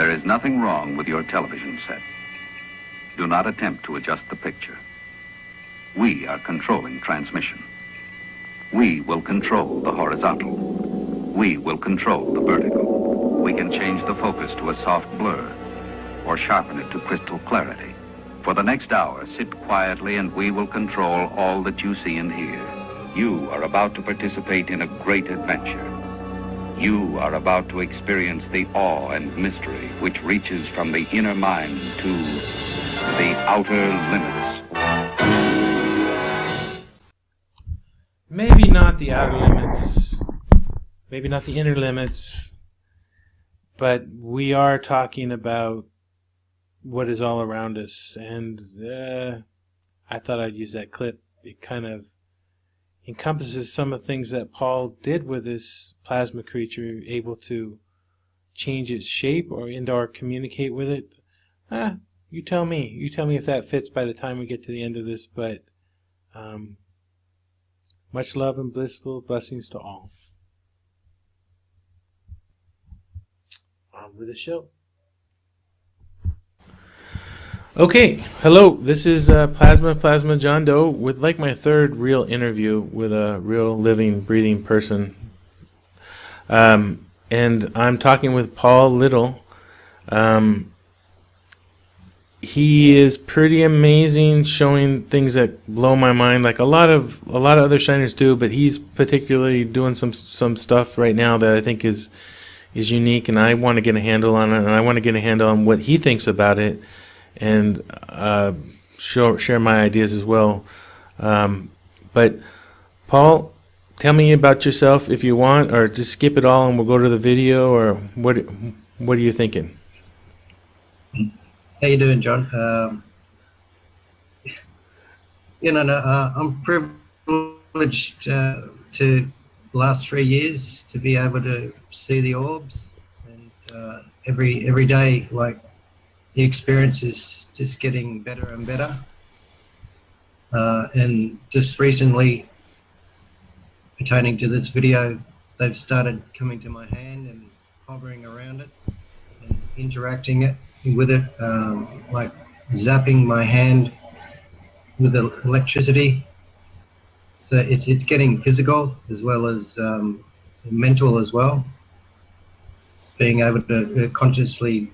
There is nothing wrong with your television set. Do not attempt to adjust the picture. We are controlling transmission. We will control the horizontal. We will control the vertical. We can change the focus to a soft blur or sharpen it to crystal clarity. For the next hour, sit quietly and we will control all that you see and hear. You are about to participate in a great adventure. You are about to experience the awe and mystery which reaches from the inner mind to the outer limits. Maybe not the outer limits, maybe not the inner limits, but we are talking about what is all around us. And I thought I'd use that clip. It kind of encompasses some of the things that Paul did with this plasma creature, able to change its shape or communicate with it. You tell me. You tell me if that fits by the time we get to the end of this. But much love and blissful blessings to all. On with the show. Okay, hello, this is Plasma John Doe with like my third real interview with a real living, breathing person. And I'm talking with Paul Little. He is pretty amazing, showing things that blow my mind, like a lot of other shiners do, but he's particularly doing some stuff right now that I think is unique, and I want to get a handle on it, and I want to get a handle on what he thinks about it, and share my ideas as well. But Paul, tell me about yourself if you want, or just skip it all and we'll go to the video, or what are you thinking? How you doing, John? I'm privileged to the last 3 years to be able to see the orbs, and every day, like, the experience is just getting better and better. And just recently, pertaining to this video, they've started coming to my hand and hovering around it and interacting with it, like zapping my hand with the electricity. So it's getting physical as well as mental as well. Being able to consciously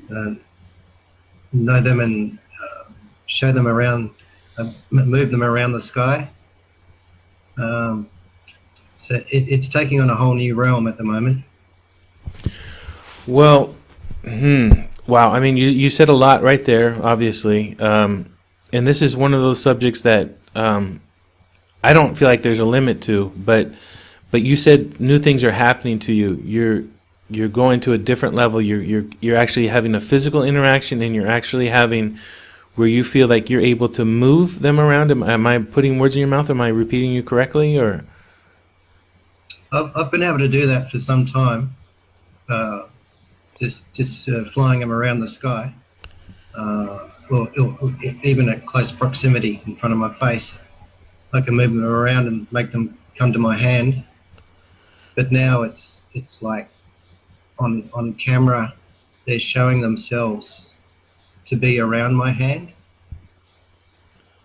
know them and show them around, move them around the sky. So it's taking on a whole new realm at the moment. Well, wow. I mean, you said a lot right there, obviously. And this is one of those subjects that I don't feel like there's a limit to, but you said new things are happening to you. You're going to a different level. You're actually having a physical interaction, and you're actually having where you feel like you're able to move them around. Am I putting words in your mouth? Am I repeating you correctly, or? I've been able to do that for some time. Just flying them around the sky, or even at close proximity in front of my face. I can move them around and make them come to my hand. But now it's like on camera, they're showing themselves to be around my hand,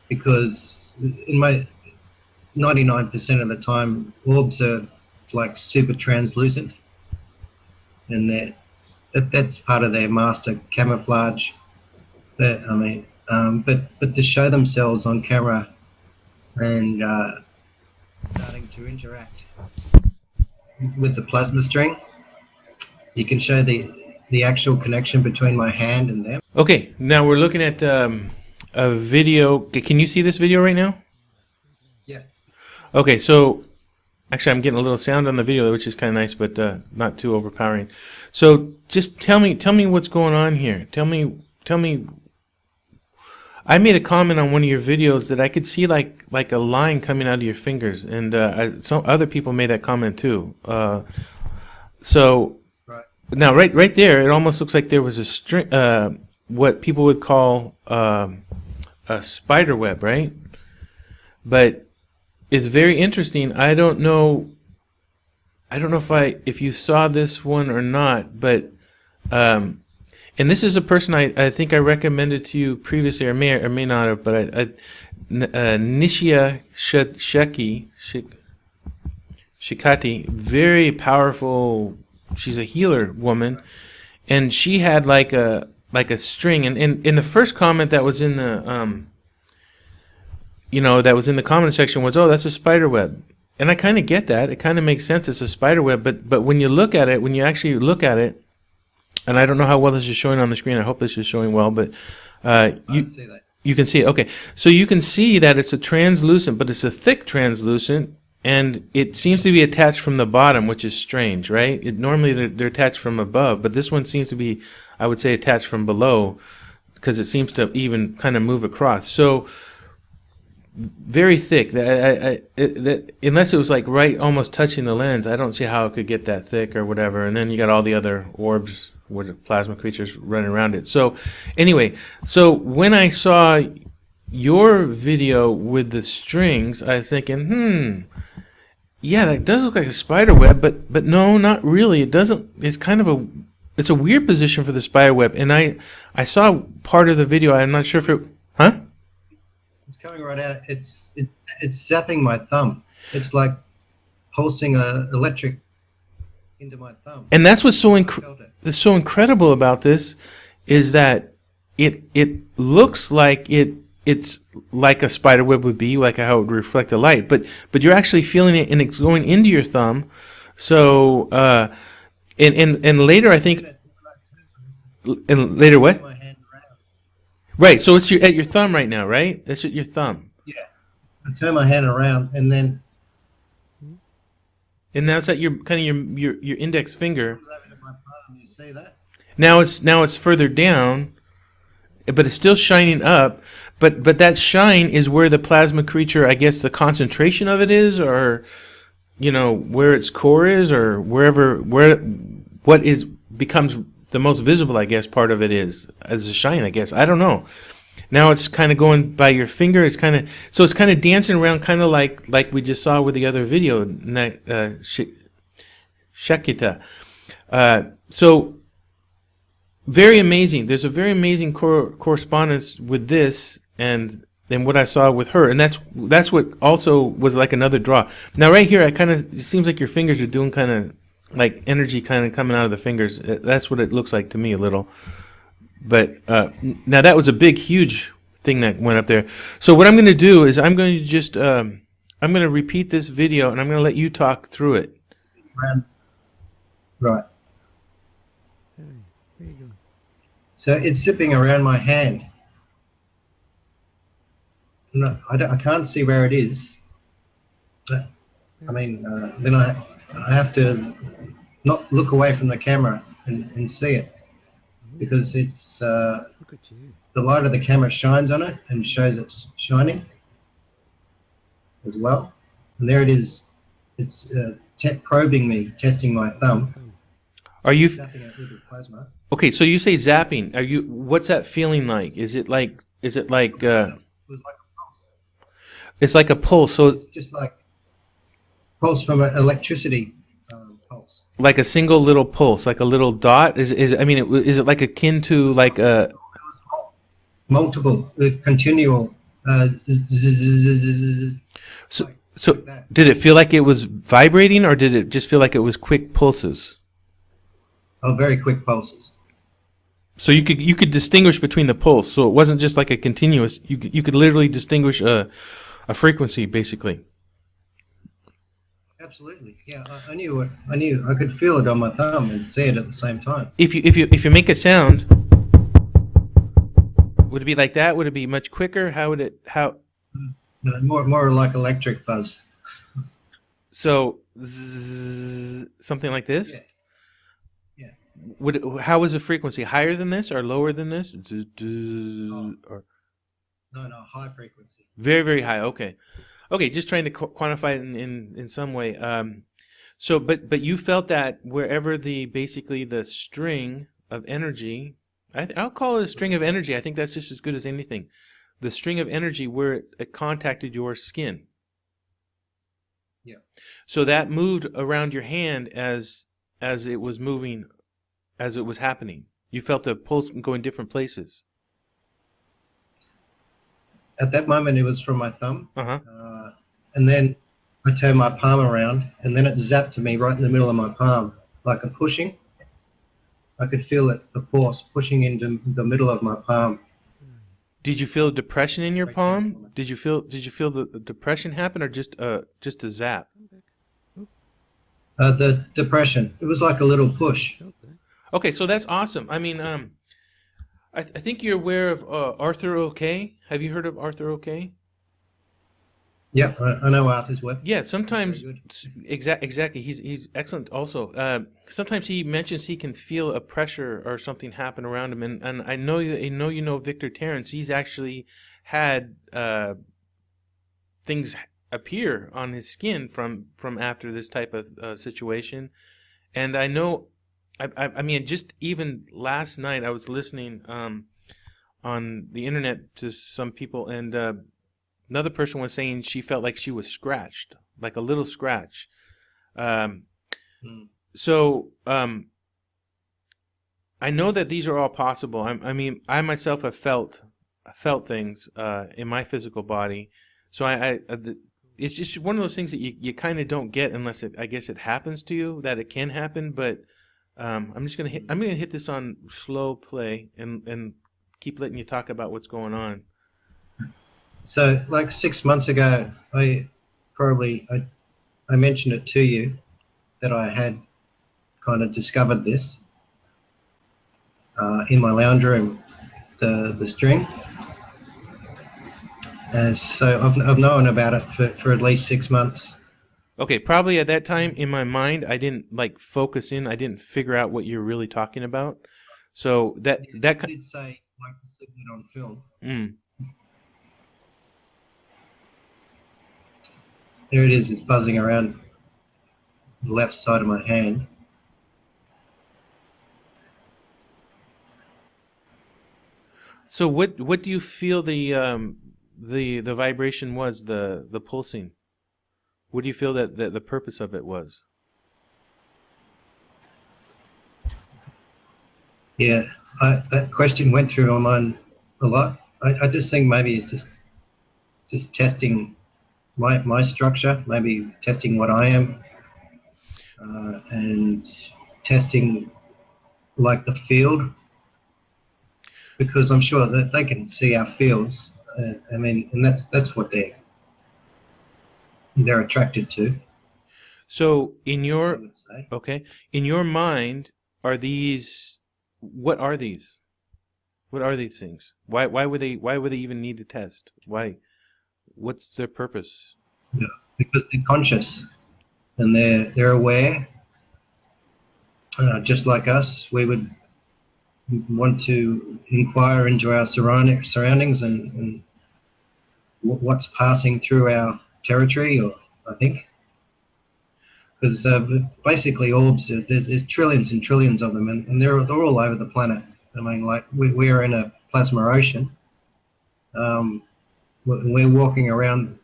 because in my 99% of the time, orbs are like super translucent, and that's part of their master camouflage. But to show themselves on camera and starting to interact with the plasma string, you can show the actual connection between my hand and them. Okay, now we're looking at a video. Can you see this video right now? Yeah. Okay, so actually I'm getting a little sound on the video, which is kind of nice, but not too overpowering. So just tell me what's going on here. Tell me. I made a comment on one of your videos that I could see like a line coming out of your fingers, and some other people made that comment too. So right. Now right there, it almost looks like there was a string, what people would call a spider web, right? But it's very interesting. I don't know if you saw this one or not, but And this is a person I think I recommended to you previously, or may not have, but Nishia Shikati, very powerful. She's a healer woman, and she had like a string. And in the first comment that was in the that was in the comment section was, oh, that's a spider web. And I kind of get that. It kind of makes sense. It's a spider web. But when you look at it, when you actually look at it, and I don't know how well this is showing on the screen. I hope this is showing well, but you can see it. Okay, so you can see that it's a translucent, but it's a thick translucent, and it seems to be attached from the bottom, which is strange, right? Normally they're attached from above, but this one seems to be, I would say, attached from below, because it seems to even kind of move across. So very thick. Unless it was like right almost touching the lens, I don't see how it could get that thick or whatever. And then you got all the other orbs with plasma creatures running around it. So anyway, so when I saw your video with the strings, I was thinking, yeah, that does look like a spider web, but no, not really. It doesn't. It's kind of it's a weird position for the spider web. And I saw part of the video. I'm not sure if it, It's coming right out. It's zapping my thumb. It's like pulsing electric into my thumb. And that's what's so incredible about this, is that it looks like it's like a spider web would be, like how it would reflect the light, but you're actually feeling it, and it's going into your thumb. So and later, I think, and later what? Right, so it's at your thumb right now, right? It's at your thumb. Yeah, I turn my hand around, and then. And now it's at your kind of your index finger. You see that? Now it's further down, but it's still shining up. But that shine is where the plasma creature, I guess, the concentration of it is, or where its core is, or what becomes the most visible, I guess, part of it is as a shine, I guess. I don't know. Now it's kind of going by your finger. It's kind of dancing around, kind of like we just saw with the other video, Shakita. So very amazing. There's a very amazing correspondence with this and what I saw with her, and that's what also was like another draw. Now right here, it seems like your fingers are doing kind of like energy kind of coming out of the fingers. That's what it looks like to me a little. But now that was a big, huge thing that went up there. So what I'm going to do is I'm going to just I'm going to repeat this video, and I'm going to let you talk through it. Right. So it's zipping around my hand. No, I can't see where it is. But, I mean, then I have to not look away from the camera and see it, because it's the light of the camera shines on it and shows it's shining as well. And there it is. It's probing me, testing my thumb. Are you zapping it with the plasma? Okay, so you say zapping. What's that feeling like? Is it like it was like a pulse. It's like a pulse. So it's just like pulse from an electricity pulse. Like a single little pulse, like a little dot. Is it like akin to like a multiple, continual? So did it feel like it was vibrating, or did it just feel like it was quick pulses? Oh, very quick pulses. So you could distinguish between the pulse. So it wasn't just like a continuous. You could literally distinguish a frequency, basically. Absolutely, yeah. I knew it. I could feel it on my thumb and see it at the same time. If you make a sound, would it be like that? Would it be much quicker? No, more like electric buzz. So something like this. Yeah. How was the frequency? Higher than this or lower than this? No, high frequency. Very, very high. Okay, just trying to quantify it in some way. So, but you felt that wherever basically the string of energy, I'll call it a string of energy. I think that's just as good as anything. The string of energy where it contacted your skin. Yeah. So that moved around your hand as it was moving. As it was happening, You felt the pulse go in different places. At that moment, it was from my thumb, Uh-huh. and then I turned my palm around, and then it zapped to me right in the middle of my palm, like a pushing. I could feel it, the force pushing into the middle of my palm. Did you feel depression in your palm? Did you feel the depression happen, or just a zap? The depression. It was like a little push. Okay, so that's awesome. I mean, I think you're aware of Arthur OK. Have you heard of Arthur OK? Yeah, I know Arthur's work. Yeah, sometimes Very exactly. He's excellent. Also, sometimes he mentions he can feel a pressure or something happen around him, and I know you know Victor Terrence. He's actually had things appear on his skin from after this type of situation, and I know. I mean, just even last night I was listening on the internet to some people, and another person was saying she felt like she was scratched, like a little scratch. So I know that these are all possible. I mean, I myself have felt things in my physical body. So it's just one of those things that you kind of don't get unless I guess it happens to you, that it can happen. But I'm gonna hit this on slow play and keep letting you talk about what's going on. So, like 6 months ago, I mentioned it to you that I had kind of discovered this in my lounge room, the string. So I've known about it for at least 6 months. Okay, probably at that time in my mind I didn't like focus in. I didn't figure out what you're really talking about. So that I did say like to see it on film. There it is. It's buzzing around the left side of my hand. So what do you feel the vibration was, the pulsing? What do you feel that the purpose of it was? Yeah, that question went through my mind a lot. I just think maybe it's just testing my structure, maybe testing what I am, and testing like the field, because I'm sure that they can see our fields. I mean, and that's what they're attracted to. So in your I would say. okay, in your mind, are these, what are these? What are these things? Why would they even need to test? Why? What's their purpose? Yeah, because they're conscious and they're aware. Just like us, we would want to inquire into our surroundings and what's passing through our territory, or I think. Because basically orbs, there's trillions and trillions of them, and they're all over the planet. I mean, like we are in a plasma ocean. We're walking around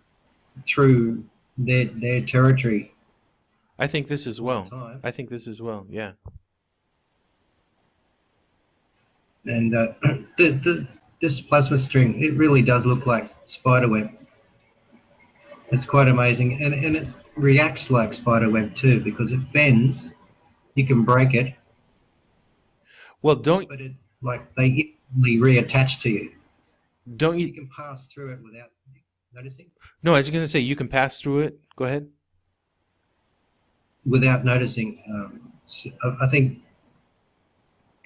through their territory. I think this as well. I think this as well. Yeah. And this plasma string, it really does look like spiderweb. It's quite amazing, and it reacts like spiderweb too, because it bends. You can break it. Well, but it, like, they instantly reattach to you. You can pass through it without noticing? No, I was going to say you can pass through it. Go ahead. Without noticing. I think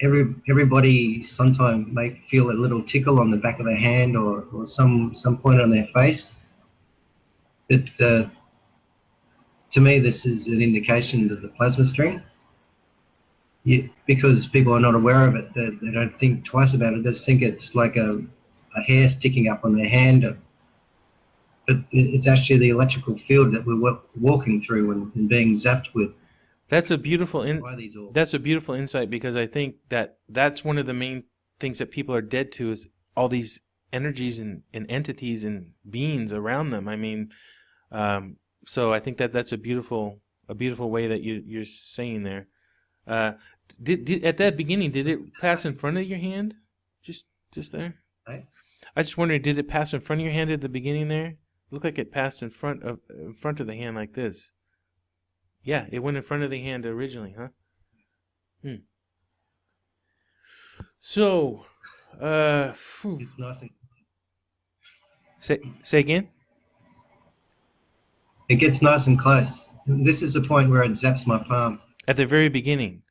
everybody sometimes may feel a little tickle on the back of their hand or some point on their face. But to me, this is an indication that the plasma string, because people are not aware of it, they don't think twice about it. They just think it's like a hair sticking up on their hand. But it's actually the electrical field that we're walking through and being zapped with. That's a beautiful insight, because I think that's one of the main things that people are dead to, is all these energies and entities and beings around them. I mean, so I think that's a beautiful way that you're saying there. Did at that beginning, did it pass in front of your hand? Just there? Right? I just wondering, did it pass in front of your hand at the beginning there? It looked like it passed in front of the hand like this. Yeah, it went in front of the hand originally, huh? So, It's nice and say again? it gets nice and close. This is the point where it zaps my palm. At the very beginning.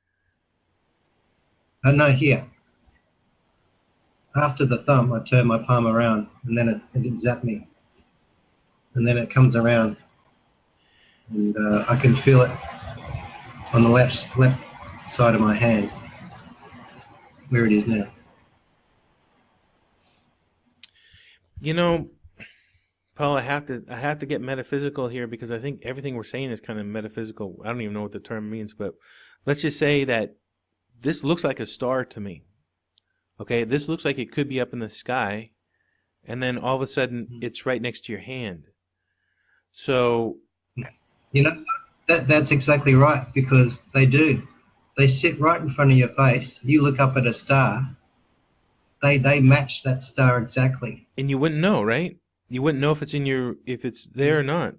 No, here. After the thumb, I turn my palm around, and then it zapped me. And then it comes around, and I can feel it on the left side of my hand, where it is now. You know, Paul, I have to get metaphysical here because I think everything we're saying is kind of metaphysical. I don't even know what the term means, but let's just say that this looks like a star to me. Okay, this looks like it could be up in the sky, and then all of a sudden it's right next to your hand. So, you know, that's exactly right, because they do. They sit right in front of your face. You look up at a star. They match that star exactly. And you wouldn't know, right? You wouldn't know if it's there or not.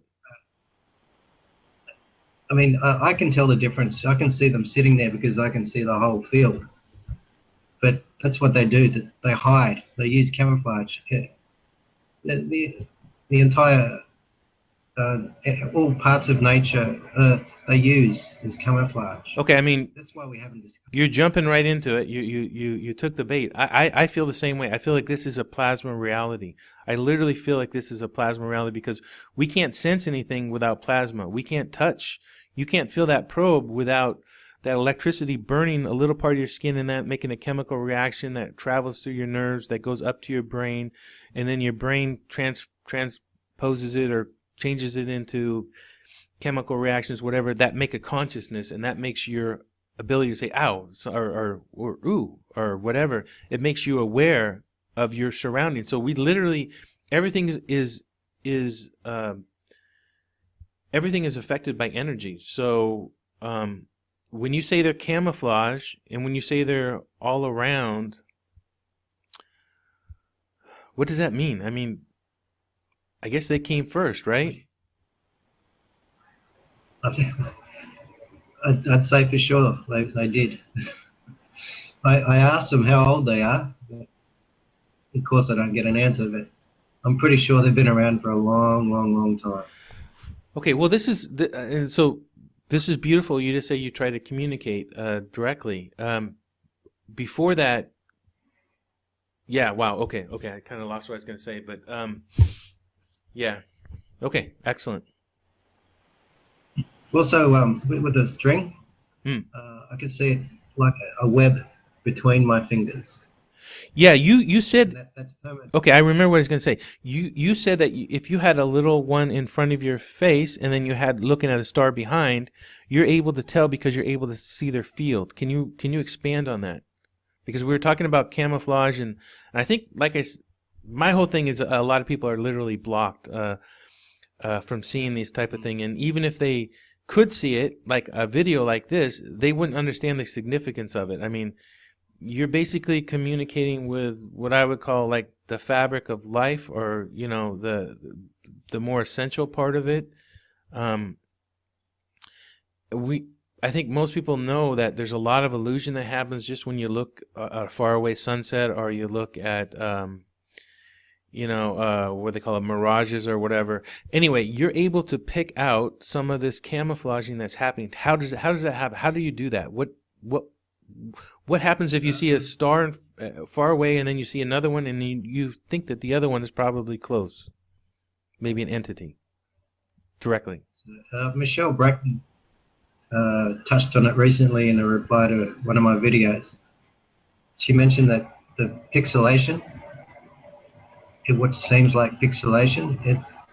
I mean, I can tell the difference. I can see them sitting there because I can see the whole field. But that's what they do. They hide. They use camouflage. The entire, all parts of nature, they use is camouflage. Okay, I mean, that's why we haven't discussed. You're jumping right into it. You took the bait. I feel the same way. I feel like this is a plasma reality. I literally feel like this is a plasma reality because we can't sense anything without plasma. We can't touch. You can't feel that probe without that electricity burning a little part of your skin and that making a chemical reaction that travels through your nerves, that goes up to your brain, and then your brain transposes it or changes it into chemical reactions, whatever, that make a consciousness, and that makes your ability to say ow or ooh or whatever. It makes you aware of your surroundings. So we literally, everything is everything is affected by energy. So when you say they're camouflage and when you say they're all around, what does that mean? I mean, I guess they came first, right? I'd say for sure they did. I asked them how old they are. Of course, I don't get an answer, but I'm pretty sure they've been around for a long, long, long time. Okay, well, this is and so this is beautiful. You just say you try to communicate directly. Before that, yeah, wow, okay, I kind of lost what I was going to say, but yeah, okay, excellent. Also, with a string, I could see it like a web between my fingers. Yeah, you said that's permanent. Okay, I remember what I was going to say. You said that if you had a little one in front of your face and then you had looking at a star behind, you're able to tell because you're able to see their field. Can you expand on that? Because we were talking about camouflage, and I think, my whole thing is a lot of people are literally blocked from seeing these type of thing, and even if they could see it, like a video like this, they wouldn't understand the significance of it. I mean, you're basically communicating with what I would call like the fabric of life, or the more essential part of it. I think most people know that there's a lot of illusion that happens just when you look at a faraway sunset, or you look at what they call it, mirages or whatever. Anyway, you're able to pick out some of this camouflaging that's happening. How does that happen? How do you do that? What happens if you see a star far away and then you see another one and you think that the other one is probably close, maybe an entity, directly? Michelle Brackton touched on it recently in a reply to one of my videos. She mentioned that the pixelation, what seems like pixelation,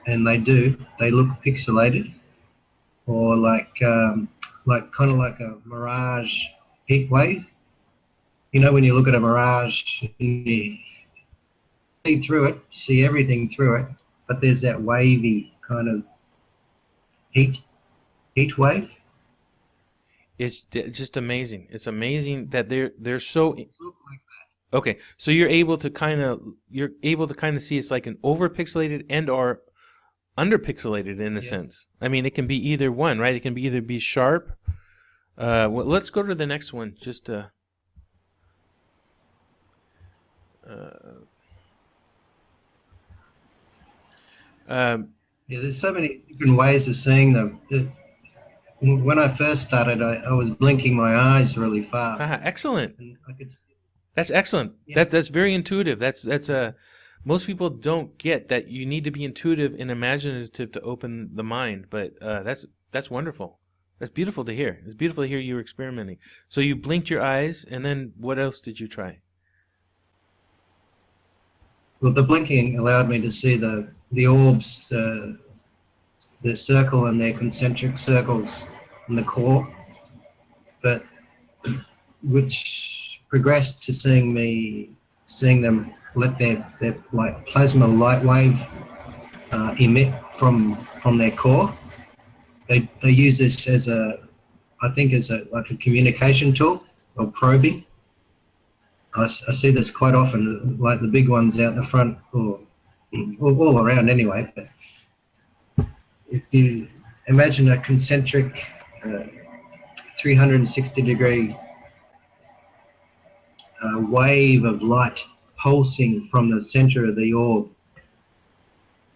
and they look pixelated, or like kind of like a mirage heat wave. You know, when you look at a mirage, you see through it, see everything through it, but there's that wavy kind of heat wave. It's just amazing. It's amazing that they're so Look like that. okay. So you're able to kind of see it's like an overpixelated and or underpixelated in a Yes. sense. I mean, it can be either one, right? It can be either be sharp. Well, let's go to the next one. Just Yeah, there's so many different ways of seeing them. When I first started, I was blinking my eyes really fast, excellent. and I could. That's excellent. Yeah. That's very intuitive. That's most people don't get that you need to be intuitive and imaginative to open the mind. But that's wonderful. That's beautiful to hear. It's beautiful to hear you were experimenting. So you blinked your eyes, and then what else did you try? Well, the blinking allowed me to see the orbs, the circle and their concentric circles in the core, but which progressed to seeing them let their like plasma light wave emit from their core. They use this as I think as like a communication tool or probing. I see this quite often, like the big ones out the front, or all around anyway. But if you imagine a concentric 360-degree wave of light pulsing from the center of the orb,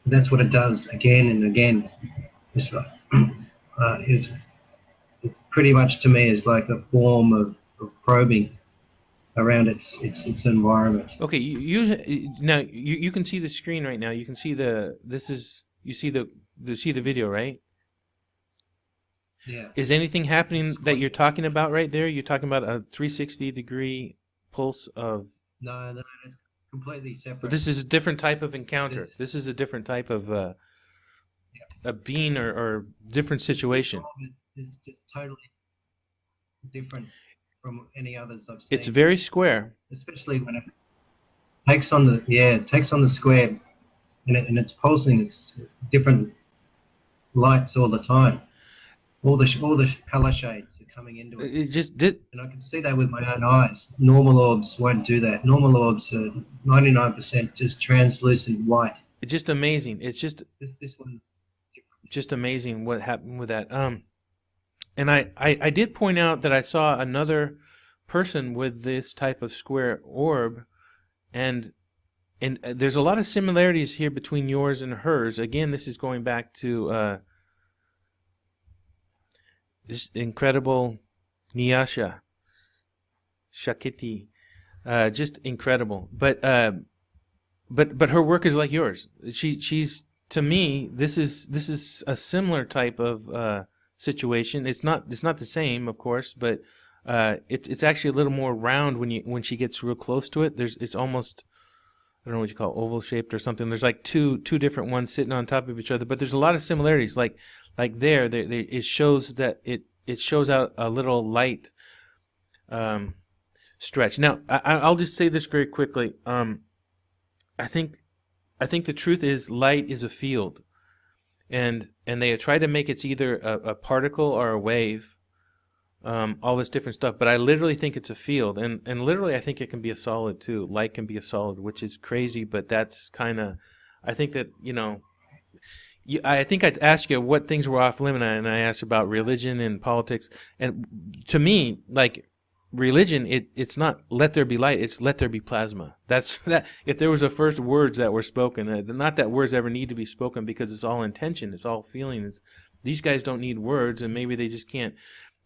that's what it does again and again. It's like, is pretty much to me is like a form of probing around its environment. Okay, you can see the screen right now. You can see you see the video, right? Yeah. Is anything happening that you're talking about right there? You're talking about a 360-degree pulse of. No, it's completely separate. But this is a different type of encounter. Yes. This is a different type of a being or different situation. It's just totally different from any others I've seen. It's very square. Especially when it takes on the square, and it's pulsing. It's different lights all the time. All the color shades are coming into it. It just did. And I can see that with my own eyes. Normal orbs won't do that. Normal orbs are 99% just translucent white. It's just amazing. It's just This one. just amazing what happened with that. And I did point out that I saw another person with this type of square orb, and there's a lot of similarities here between yours and hers. Again, this is going back to this incredible Nyasha Shakiti, just incredible. But her work is like yours. She's to me, this is a similar type of situation. It's not the same, of course, but it's actually a little more round when she gets real close to it. It's almost, I don't know what you call it, oval shaped or something. There's like two different ones sitting on top of each other, but there's a lot of similarities. Like there it shows that it shows out a little light stretch. Now I'll just say this very quickly. I think the truth is light is a field, and they try to make it's either a particle or a wave, all this different stuff. But I literally think it's a field, and literally I think it can be a solid too. Light can be a solid, which is crazy, but that's kind of, I think that, I think I'd ask you what things were off limit, and I asked about religion and politics, and to me, like, religion, it's not let there be light, it's let there be plasma. That's that. If there was a first words that were spoken, not that words ever need to be spoken, because it's all intention, it's all feeling. These guys don't need words, and maybe they just can't.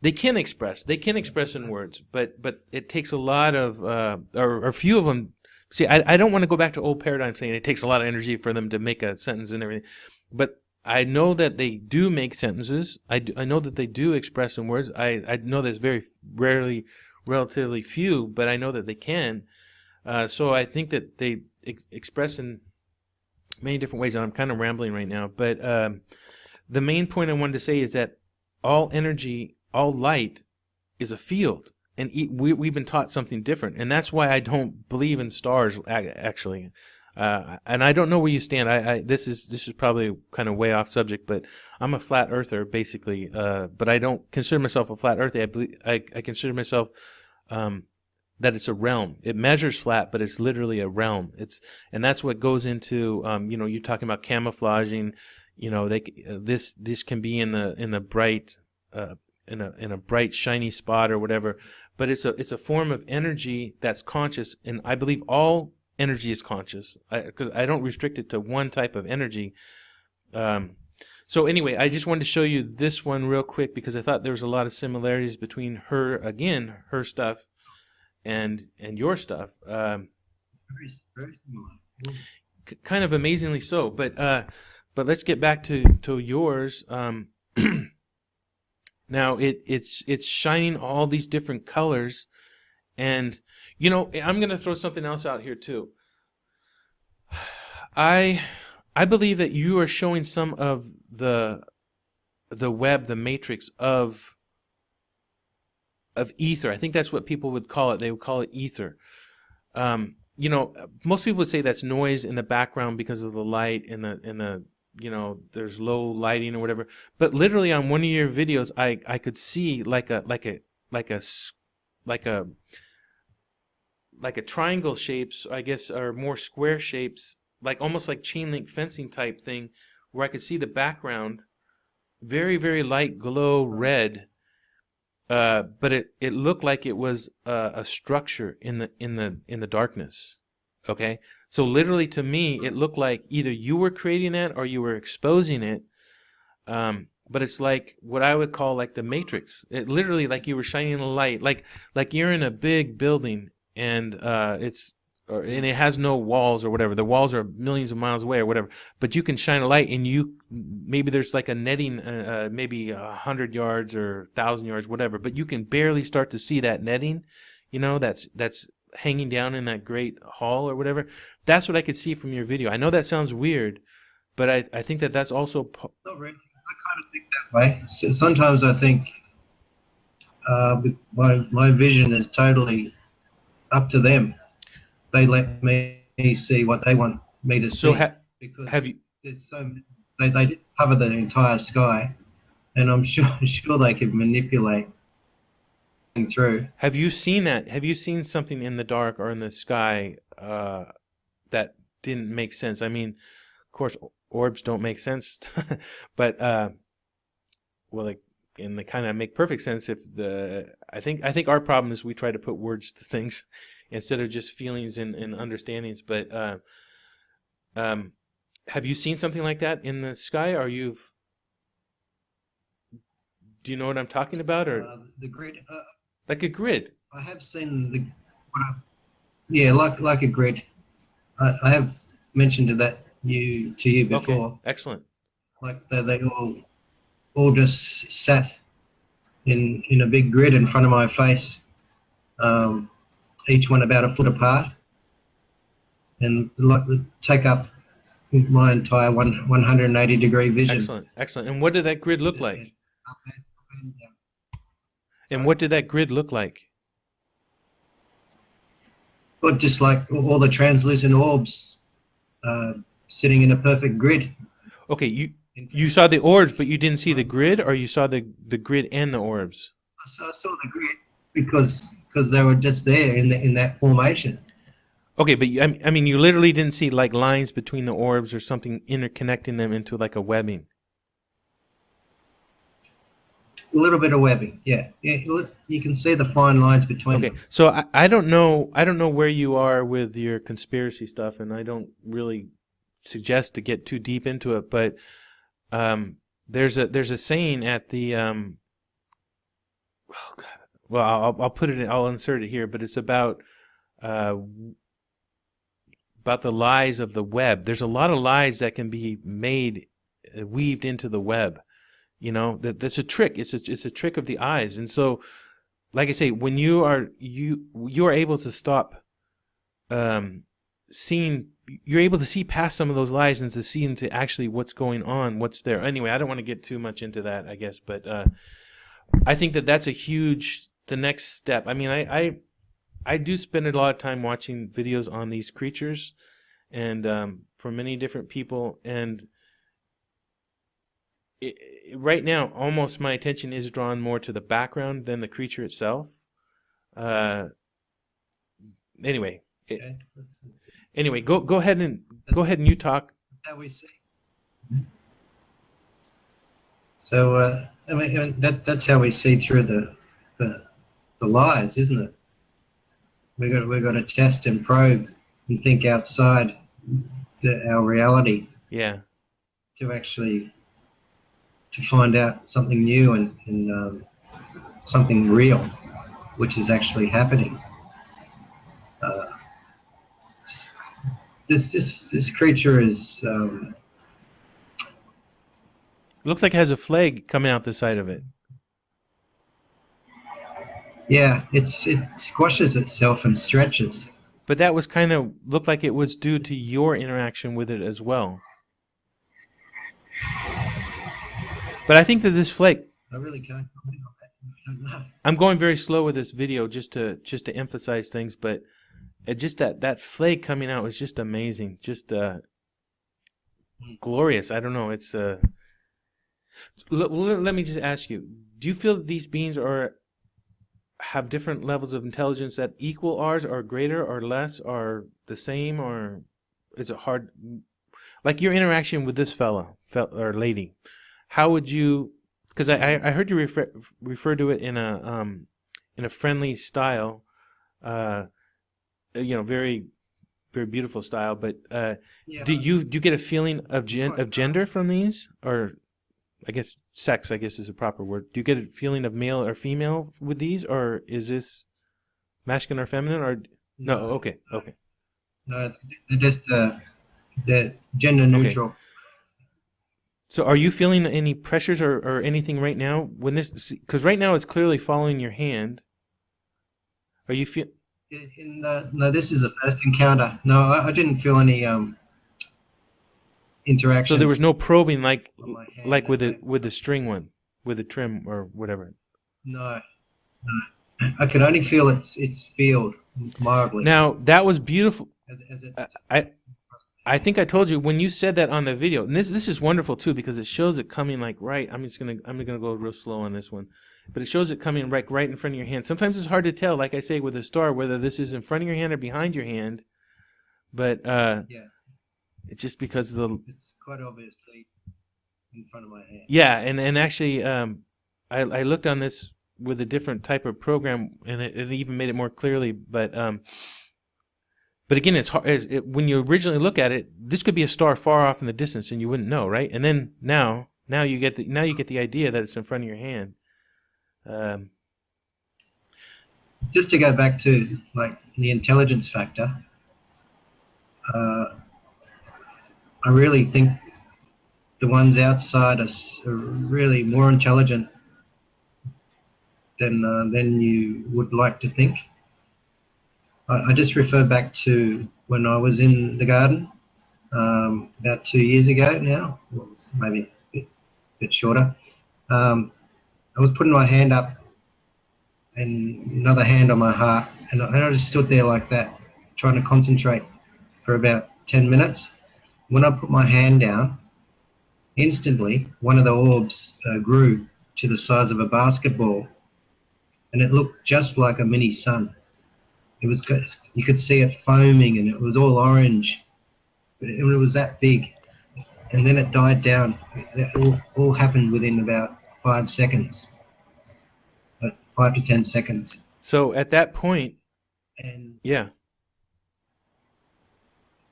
They can express in words, but it takes a lot of or few of them. See, I don't want to go back to old paradigm saying it takes a lot of energy for them to make a sentence and everything, but I know that they do make sentences. I know that they do express in words. I know there's very rarely, relatively few, but I know that they can. So I think that they express in many different ways, and I'm kind of rambling right now. But the main point I wanted to say is that all energy, all light is a field, and we've been taught something different, and that's why I don't believe in stars, actually. And I don't know where you stand. This is probably kind of way off subject, but I'm a flat earther basically. But I don't consider myself a flat earther. I consider myself that it's a realm. It measures flat, but it's literally a realm. And that's what goes into you know, you're talking about camouflaging. You know, this can be in a bright in a bright shiny spot or whatever, but it's a form of energy that's conscious, and I believe all energy is conscious, because I don't restrict it to one type of energy. So anyway, I just wanted to show you this one real quick because I thought there was a lot of similarities between her stuff and your stuff. Very similar. Kind of amazingly so, but let's get back to yours. Now it's shining all these different colors, and you know, I'm going to throw something else out here too. I believe that you are showing some of the web, the matrix of ether. I think that's what people would call it. They would call it ether. You know, most people would say that's noise in the background because of the light in the you know, there's low lighting or whatever. But literally on one of your videos, I could see like a triangle shapes, I guess, or more square shapes, like almost like chain link fencing type thing, where I could see the background, very, very light glow red, but it looked like it was a structure in the darkness. Okay, so literally to me, it looked like either you were creating that or you were exposing it. But it's like what I would call like the Matrix. It literally like you were shining a light, like you're in a big building and and it has no walls or whatever. The walls are millions of miles away or whatever. But you can shine a light, and maybe there's like a netting, maybe 100 yards or 1,000 yards, whatever. But you can barely start to see that netting, you know, that's hanging down in that great hall or whatever. That's what I could see from your video. I know that sounds weird, but I think that's also. Not really. I kind of think that way. So sometimes I think my vision is totally up to them. They let me see what they want me to see. Because have you? There's they cover the entire sky, and I'm sure they could manipulate through. Have you seen that? Have you seen something in the dark or in the sky that didn't make sense? I mean, of course, orbs don't make sense, but well, and they kind of make perfect sense if I think our problem is we try to put words to things instead of just feelings and understandings. But have you seen something like that in the sky, or do you know what I'm talking about, or the grid? Like a grid. I have seen like a grid. I have mentioned to you before. Okay, excellent. Like they all just sat in a big grid in front of my face, each one about a foot apart, and like take up my entire 180-degree vision. Excellent, excellent. And what did that grid look like? And what did that grid look like? Well, just like all the translucent orbs sitting in a perfect grid. Okay, you saw the orbs, but you didn't see the grid, or you saw the grid and the orbs? I saw the grid because they were just there in that formation. Okay, but I mean, you literally didn't see like lines between the orbs or something interconnecting them into like a webbing. A little bit of webbing, yeah. You can see the fine lines between them. So I don't know where you are with your conspiracy stuff, and I don't really suggest to get too deep into it. But there's a saying at the oh God, well I'll insert it here, but it's about the lies of the web. There's a lot of lies that can be weaved into the web. You know, that's a trick. It's a trick of the eyes. And so, like I say, when you are able to stop seeing, you're able to see past some of those lies and to see into actually what's going on, what's there. Anyway, I don't want to get too much into that, I guess, but I think that's the next step. I mean, I do spend a lot of time watching videos on these creatures, and from many different people. And right now, almost my attention is drawn more to the background than the creature itself. Anyway, Okay. anyway, go ahead and you talk. That's how we see. So I mean that's how we see through the lies, isn't it? We've got to test and probe and think outside our reality. Yeah. To actually find out something new and something real, which is actually happening. This creature is. Looks like it has a flag coming out the side of it. Yeah, it squashes itself and stretches. But that was kind of looked like it was due to your interaction with it as well. But I think that this flake. I really can't comment on that. I'm going very slow with this video just to emphasize things, but just that flake coming out was just amazing, just glorious. I don't know. It's let me just ask you: do you feel that these beings have different levels of intelligence that equal ours, or greater, or less, or the same, or is it hard? Like your interaction with this fella or lady, how would you? Because I heard you refer to it in a friendly style, very very beautiful style. But Yeah. do you get a feeling of gender from these, or I guess sex, I guess is a proper word. Do you get a feeling of male or female with these, or is this masculine or feminine, or no? Okay. No, they're gender neutral. Okay. So are you feeling any pressures or anything right now when this? Because right now it's clearly following your hand. Are you feel? No, this is a first encounter. No, I didn't feel any interaction. So there was no probing like with the the string one, with the trim or whatever. No. I could only feel its field mildly. Now that was beautiful. As it, I think I told you when you said that on the video, and this is wonderful too because it shows it coming like right. I'm gonna go real slow on this one, but it shows it coming right in front of your hand. Sometimes it's hard to tell, like I say with a star, whether this is in front of your hand or behind your hand. But yeah, it's just because it's quite obviously in front of my hand. Yeah, and actually, I looked on this with a different type of program, and it even made it more clearly. But again, it's hard when you originally look at it. This could be a star far off in the distance, and you wouldn't know, right? And then now you get the idea that it's in front of your hand. Just to go back to like the intelligence factor, I really think the ones outside us are really more intelligent than you would like to think. I just refer back to when I was in the garden about 2 years ago now, maybe a bit shorter. I was putting my hand up and another hand on my heart, and I just stood there like that, trying to concentrate for about 10 minutes. When I put my hand down, instantly one of the orbs grew to the size of a basketball, and it looked just like a mini sun. It was, you could see it foaming, and it was all orange. It was that big, and then it died down. It all happened within about 5 seconds, 5 to 10 seconds. So at that point, and yeah,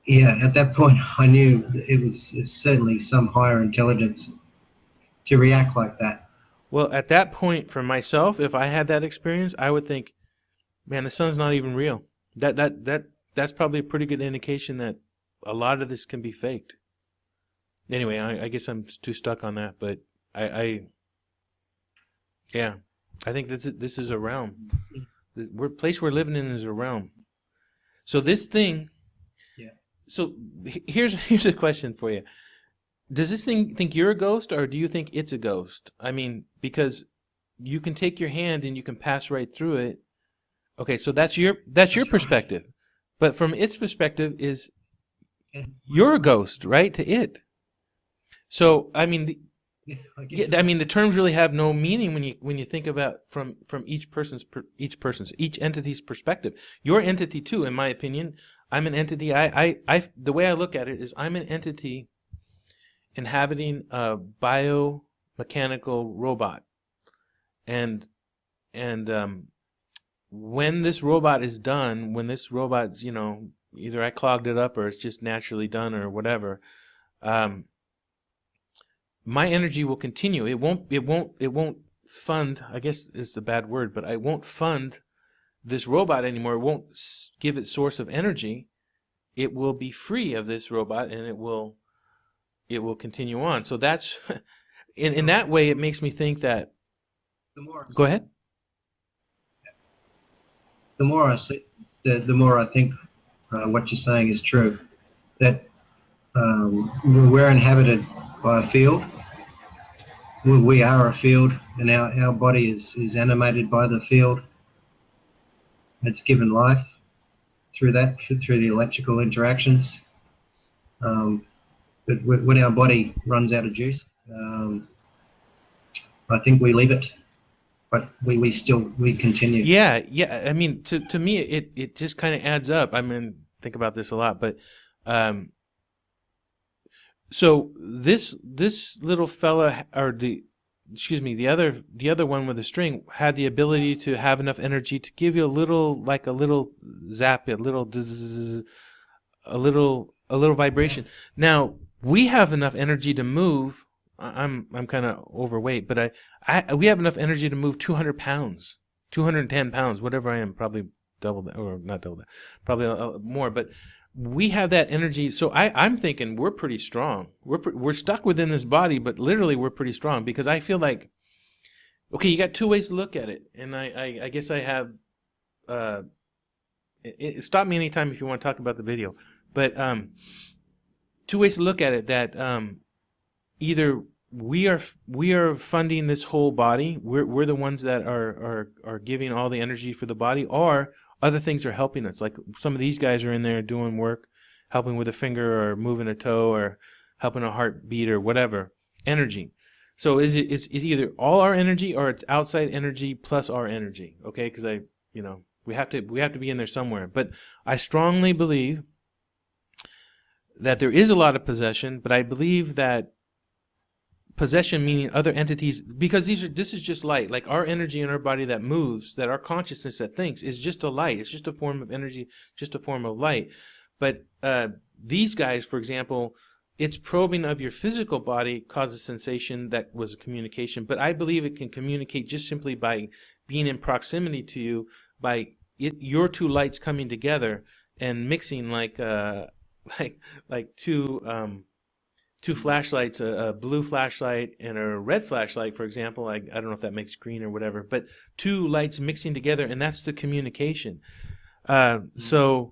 at that point, I knew it was certainly some higher intelligence to react like that. Well, at that point, for myself, if I had that experience, I would think, man, the sun's not even real. That's probably a pretty good indication that a lot of this can be faked. Anyway, I guess I'm too stuck on that, but I think this is a realm. The place we're living in is a realm. So this thing. Yeah. So here's a question for you. Does this thing think you're a ghost, or do you think it's a ghost? I mean, because you can take your hand and you can pass right through it. Okay, so that's your perspective. But from its perspective, is You're a ghost, right? To it. So I mean, the terms really have no meaning when you think about from each entity's perspective. Your entity too, in my opinion. I'm an entity. The way I look at it is I'm an entity inhabiting a biomechanical robot, and when this robot is done, when this robot's, either I clogged it up or it's just naturally done or whatever, my energy will continue. It won't fund, I guess is a bad word, but I won't fund this robot anymore. It won't give it source of energy. It will be free of this robot, and it will continue on. So that's in that way, it makes me think that. Go ahead. The more I see, the more I think what you're saying is true. That we're inhabited by a field. We are a field, and our body is animated by the field. It's given life through the electrical interactions. But when our body runs out of juice, I think we leave it, but we continue. Yeah. I mean, to me, it just kind of adds up. I mean, think about this a lot, but so this little fella, or the other one with the string had the ability to have enough energy to give you a little zap, a little vibration. Now we have enough energy to move. I'm kind of overweight, but we have enough energy to move 200 pounds, 210 pounds, whatever I am, probably double that, or not double that, probably more, but we have that energy. So I'm thinking we're pretty strong. We're stuck within this body, but literally we're pretty strong, because I feel like, okay, you got two ways to look at it, and I guess I have. Stop me anytime if you want to talk about the video, but two ways to look at it. That either we are funding this whole body. We're the ones that are giving all the energy for the body, or other things are helping us. Like some of these guys are in there doing work, helping with a finger or moving a toe or helping a heartbeat or whatever. Energy. So it's either all our energy or it's outside energy plus our energy. Okay, because we have to be in there somewhere. But I strongly believe that there is a lot of possession, but I believe that possession meaning other entities, because this is just light. Like our energy in our body that moves, that our consciousness that thinks, is just a light. It's just a form of energy, just a form of light. But these guys, for example, its probing of your physical body causes sensation that was a communication. But I believe it can communicate just simply by being in proximity to you, by your two lights coming together and mixing like two flashlights, a blue flashlight and a red flashlight, for example. I don't know if that makes green or whatever, but two lights mixing together, and that's the communication. So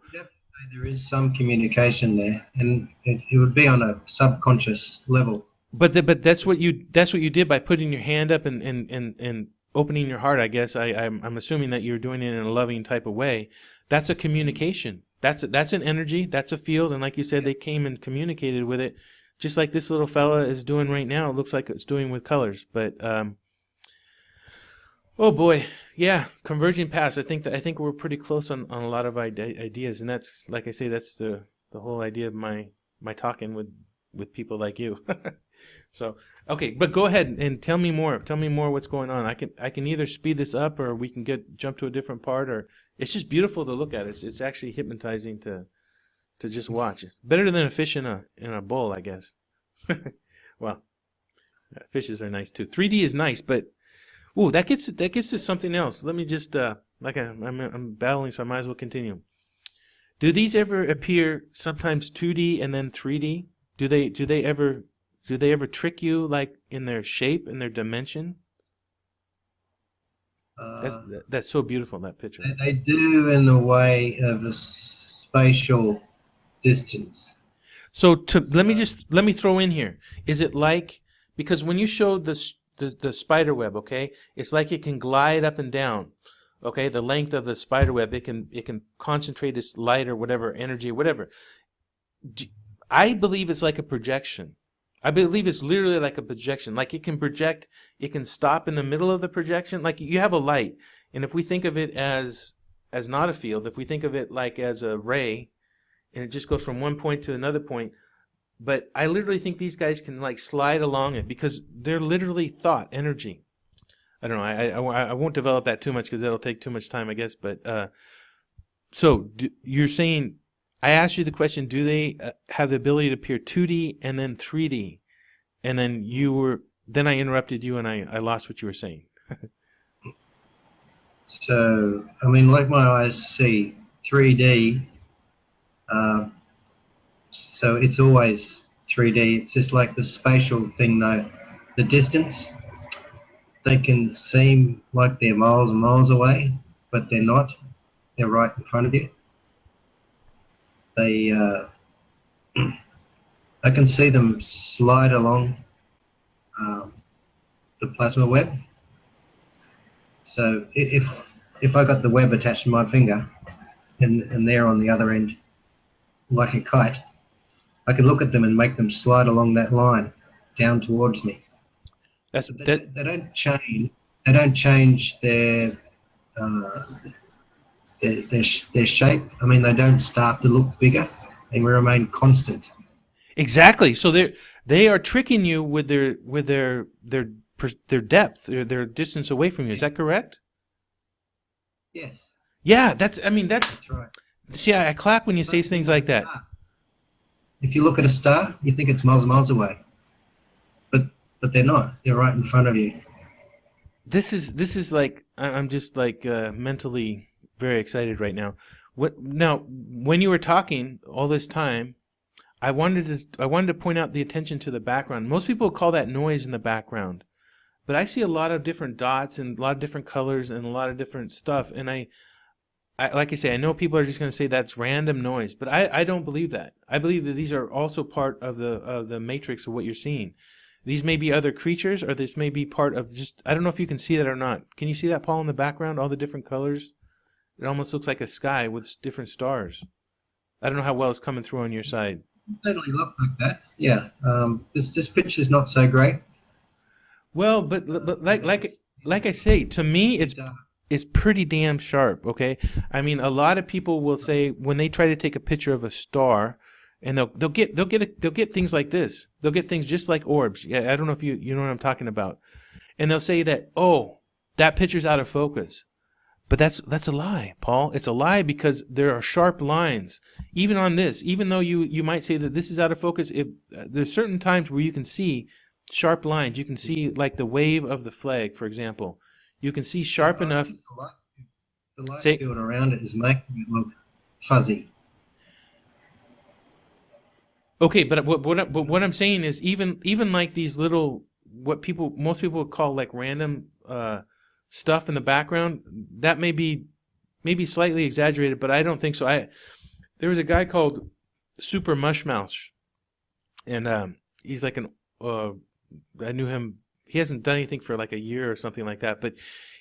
there is some communication there, and it would be on a subconscious level. But that's what you did by putting your hand up and opening your heart. I guess I'm assuming that you're doing it in a loving type of way. That's a communication. That's an energy. That's a field, and like you said, they came and communicated with it. Just like this little fella is doing right now. It looks like it's doing with colors. But oh boy, yeah, converging paths. I think we're pretty close on a lot of ideas, and that's, like I say, that's the whole idea of my talking with people like you. So okay, but go ahead and tell me more. Tell me more what's going on. I can either speed this up, or we can jump to a different part, or it's just beautiful to look at. It's actually hypnotizing to just watch. It's better than a fish in a bowl, I guess. Well, fishes are nice too. 3D is nice, but ooh, that gets to something else. Let me just I'm battling, so I might as well continue. Do these ever appear sometimes 2D and then 3D? Do they ever trick you, like in their shape and their dimension? That's so beautiful, that picture. They do, in the way of the spatial distance. So let me throw in here. Is it like, because when you showed the spider web, okay, it's like it can glide up and down. Okay, the length of the spider web, it can concentrate its light or whatever energy, whatever. I believe it's like a projection. I believe it's literally like a projection. Like it can project, it can stop in the middle of the projection. Like you have a light, and if we think of it as not a field, if we think of it like as a ray, and it just goes from one point to another point. But I literally think these guys can like slide along it because they're literally thought energy. I don't know. I won't develop that too much because that'll take too much time, I guess. But you're saying, I asked you the question: do they have the ability to appear 2D and then 3D? And then I interrupted you and I lost what you were saying. So I mean, like my eyes see 3D. So it's always 3D. It's just like the spatial thing, though. The distance, they can seem like they're miles and miles away, but they're not. They're right in front of you. They, I can see them slide along the plasma web. So if I got the web attached to my finger, and they're on the other end, like a kite, I can look at them and make them slide along that line down towards me. They don't change. They don't change their shape. I mean, they don't start to look bigger. They remain constant. Exactly. So they are tricking you with their depth, their distance away from you. Is that correct? Yes. Yeah. That's right. See, I clap when you say things like that. If you look at a star, you think it's miles and miles away, but they're not. They're right in front of you. This is like, I'm just like mentally very excited right now. Now, when you were talking all this time, I wanted to point out the attention to the background. Most people call that noise in the background, but I see a lot of different dots and a lot of different colors and a lot of different stuff. And I like I say, I know people are just going to say that's random noise, but I don't believe that. I believe that these are also part of the matrix of what you're seeing. These may be other creatures, or this may be part of just, I don't know if you can see that or not. Can you see that, Paul, in the background, all the different colors? It almost looks like a sky with different stars. I don't know how well it's coming through on your side. Totally look like that. Yeah. This picture's not so great. Well, but like I say, to me, it's pretty damn sharp. Okay. I mean, a lot of people will say when they try to take a picture of a star, and they'll get things like this. They'll get things just like orbs. Yeah, I don't know if you know what I'm talking about. And they'll say that, oh, that picture's out of focus. But that's a lie, Paul. It's a lie because there are sharp lines. Even on this, even though you might say that this is out of focus, if there's certain times where you can see sharp lines. You can see like the wave of the flag, for example. You can see sharp enough. The light field around it is making it look fuzzy. Okay, but what I'm saying is even like these little most people would call like random stuff in the background, that may be slightly exaggerated, but I don't think so. There was a guy called Super Mushmouth, and he's like I knew him. He hasn't done anything for like a year or something like that, but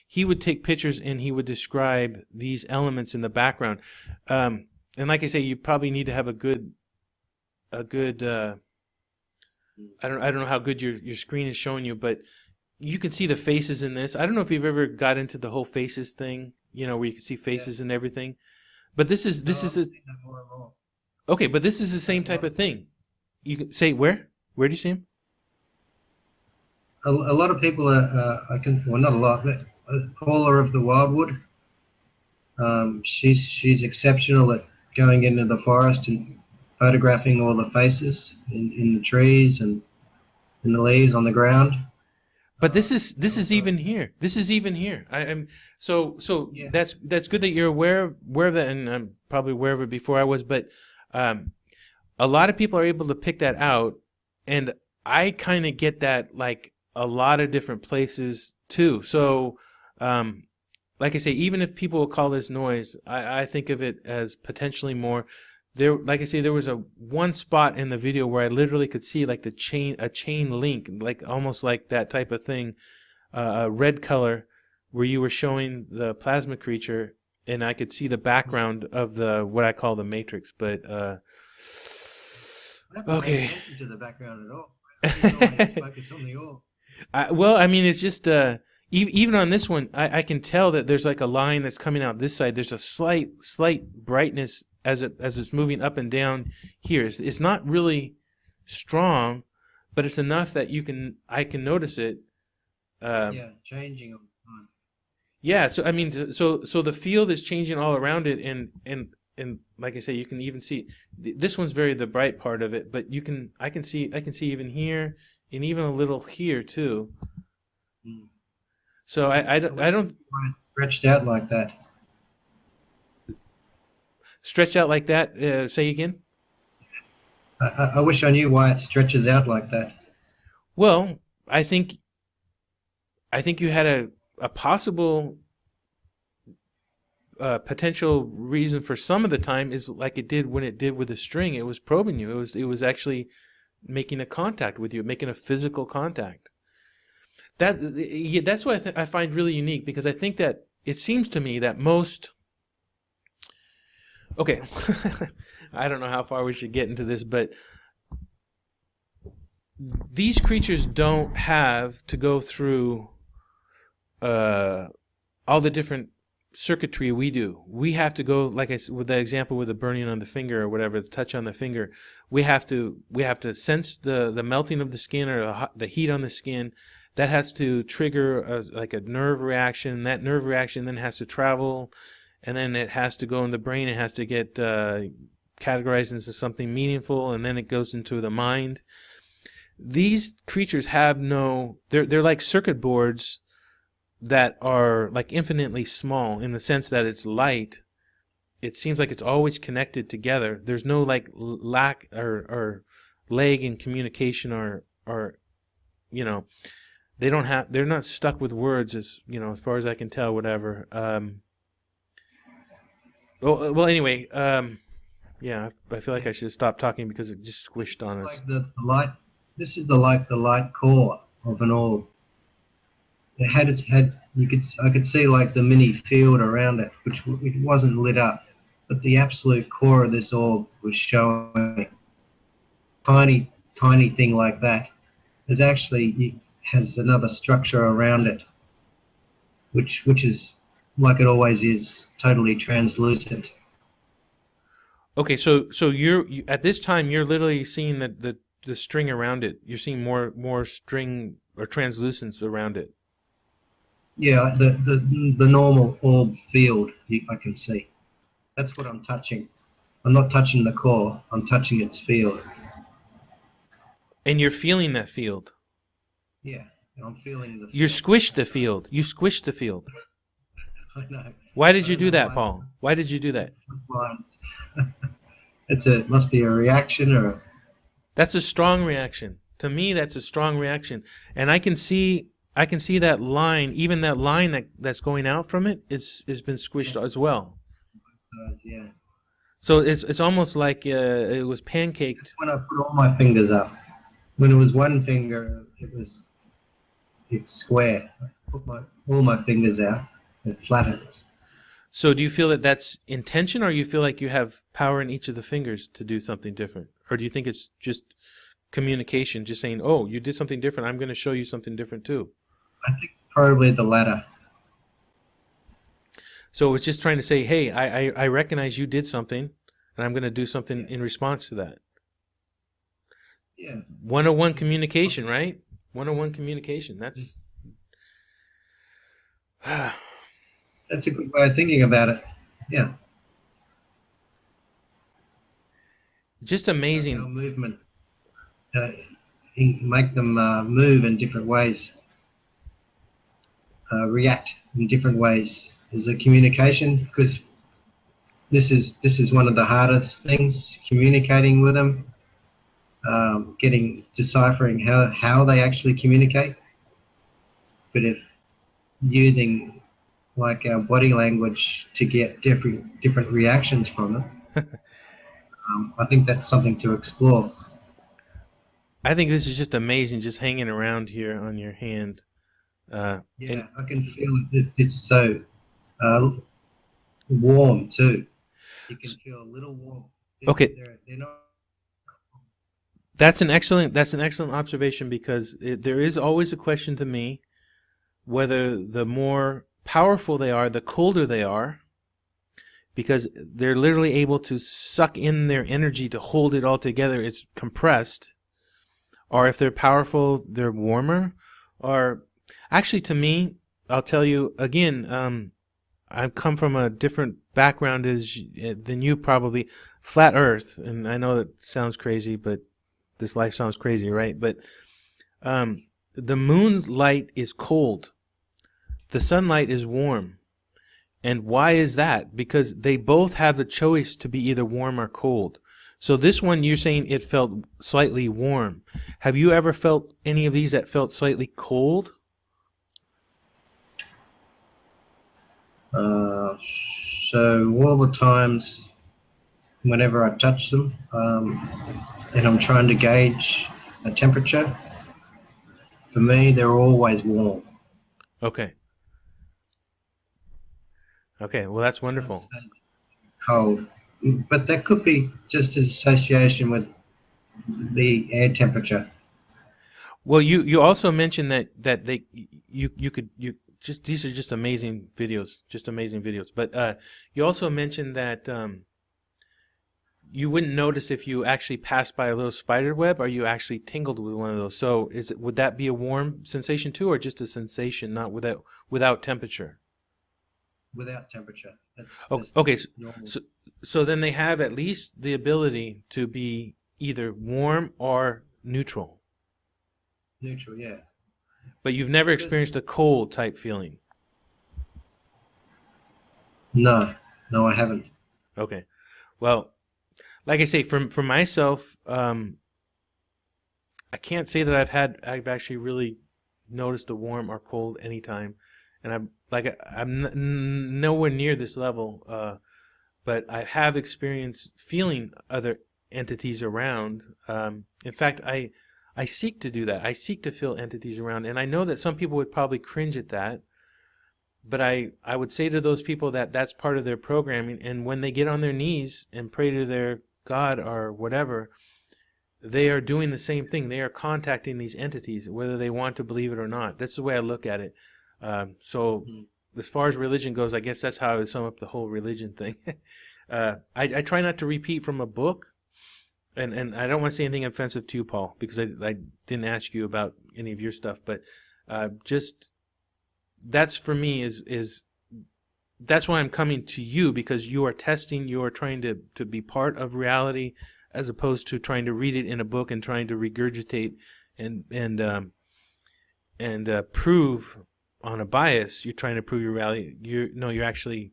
he would take pictures and he would describe these elements in the background. And like I say, you probably need to have a good I don't know how good your screen is showing you, but you can see the faces in this. I don't know if you've ever got into the whole faces thing, where you can see faces and everything. But this is okay, but this is the same type of thing. You can say where do you see him? A lot of people well, not a lot, but Paula of the Wildwood. She's exceptional at going into the forest and photographing all the faces in the trees and in the leaves on the ground. But this is even here. This is even here. I'm so yeah. That's good that you're aware of that, and I'm probably aware of it before I was. But a lot of people are able to pick that out, and I kind of get that like a lot of different places too. So, like I say, even if people will call this noise, I think of it as potentially more. Like I say, there was one spot in the video where I literally could see like a chain link, like almost like that type of thing, a red color, where you were showing the plasma creature, and I could see the background of what I call the matrix. But I haven't paid Okay. attention to the background at all. I just always focus on the ore. Well, I mean, it's just even on this one, I can tell that there's like a line that's coming out this side. There's a slight brightness as it's moving up and down here. It's not really strong, but it's enough that I can notice it. Yeah, changing all the time. Yeah, so I mean, so the field is changing all around it, and like I say, you can even see this one's very the bright part of it, but I can see even here and even a little here too. Mm. So I don't Why it's stretched out like that. stretch out like that. Say again. I wish I knew why it stretches out like that. Well, I think you had a possible potential reason for some of the time is like it did when it did with the string. It was probing you. It was actually making a contact with you, making a physical contact. That's what I find really unique, because I think that it seems to me that most. Okay, I don't know how far we should get into this, but these creatures don't have to go through all the different circuitry we do. We have to go, like I said, with the example with the burning on the finger or whatever, the touch on the finger. We have to sense the melting of the skin or the heat on the skin. That has to trigger like a nerve reaction. That nerve reaction then has to travel, and then it has to go in the brain. It has to get categorized into something meaningful, and then it goes into the mind. These creatures have they're like circuit boards that are like infinitely small, in the sense that it's light. It seems like it's always connected together. There's no like lack or lag in communication or they're not stuck with words, as far as I can tell, whatever. Well anyway, yeah, I feel like I should stop talking because it just squished on us. Like the light. This is the light core of an orb. It had I could see like the mini field around it, which it wasn't lit up, but the absolute core of this orb was showing. Tiny thing like that. There's actually, it has another structure around it, which is like it always is, totally translucent. Okay, so you at this time you're literally seeing the string around it. You're seeing more string or translucence around it. Yeah, the normal orb field I can see. That's what I'm touching. I'm not touching the core. I'm touching its field. And you're feeling that field. Yeah, I'm feeling the field. You squished the field. You squished the field. I know. Why did you do that, Paul? Why did you do that? It must be a reaction or. That's a strong reaction. To me, that's a strong reaction, and I can see that line. Even that line that's going out from it has been squished as well. Yeah. So it's almost like it was pancaked. That's when I put all my fingers up. When it was one finger, it's square. I put all my fingers out. It flattens. So do you feel that that's intention, or you feel like you have power in each of the fingers to do something different? Or do you think it's just communication, just saying, oh, you did something different, I'm going to show you something different too? I think probably the latter. So it's just trying to say, hey, I recognize you did something, and I'm going to do something in response to that. Yeah. 101 communication, right? 101 communication. That's... That's a good way of thinking about it. Yeah. Just amazing. Our movement. Make them move in different ways. React in different ways. There's a communication, because this is one of the hardest things, communicating with them, deciphering how they actually communicate. But if using like our body language to get different reactions from them, I think that's something to explore. I think this is just amazing, just hanging around here on your hand. I can feel it. It's so warm too. You can feel a little warm. Okay. They're not. That's an excellent observation, because there is always a question to me whether the more powerful they are, the colder they are, because they're literally able to suck in their energy to hold it all together. It's compressed. Or if they're powerful, they're warmer. Or actually, to me, I'll tell you again, I've come from a different background than you probably. Flat Earth, and I know that sounds crazy, but this life sounds crazy, right? But the moon's light is cold. The sunlight is warm. And why is that? Because they both have the choice to be either warm or cold. So this one, you're saying it felt slightly warm. Have you ever felt any of these that felt slightly cold? So all the times, whenever I touch them, and I'm trying to gauge a temperature, for me, they're always warm. Okay. Okay, well, that's wonderful. Cold. But that could be just as association with the air temperature. Well, you also mentioned that these are just amazing videos. But you also mentioned that you wouldn't notice if you actually passed by a little spider web, or you actually tingled with one of those. So would that be a warm sensation too, or just a sensation, not without temperature? Without temperature. That's okay. normal. So then they have at least the ability to be either warm or neutral. Neutral, yeah. But you've never experienced a cold type feeling? No, I haven't. Okay. Well, like I say, for myself, I can't say that I've actually really noticed a warm or cold anytime, and I'm nowhere near this level, but I have experienced feeling other entities around. In fact, I seek to do that. I seek to feel entities around, and I know that some people would probably cringe at that, but I would say to those people that that's part of their programming, and when they get on their knees and pray to their God or whatever, they are doing the same thing. They are contacting these entities, whether they want to believe it or not. That's the way I look at it. As far as religion goes, I guess that's how I would sum up the whole religion thing. I try not to repeat from a book, and I don't want to say anything offensive to you, Paul, because I didn't ask you about any of your stuff, but just that's for me is that's why I'm coming to you, because you are testing, you are trying to be part of reality, as opposed to trying to read it in a book and trying to regurgitate and prove on a bias. You're trying to prove your reality. You're actually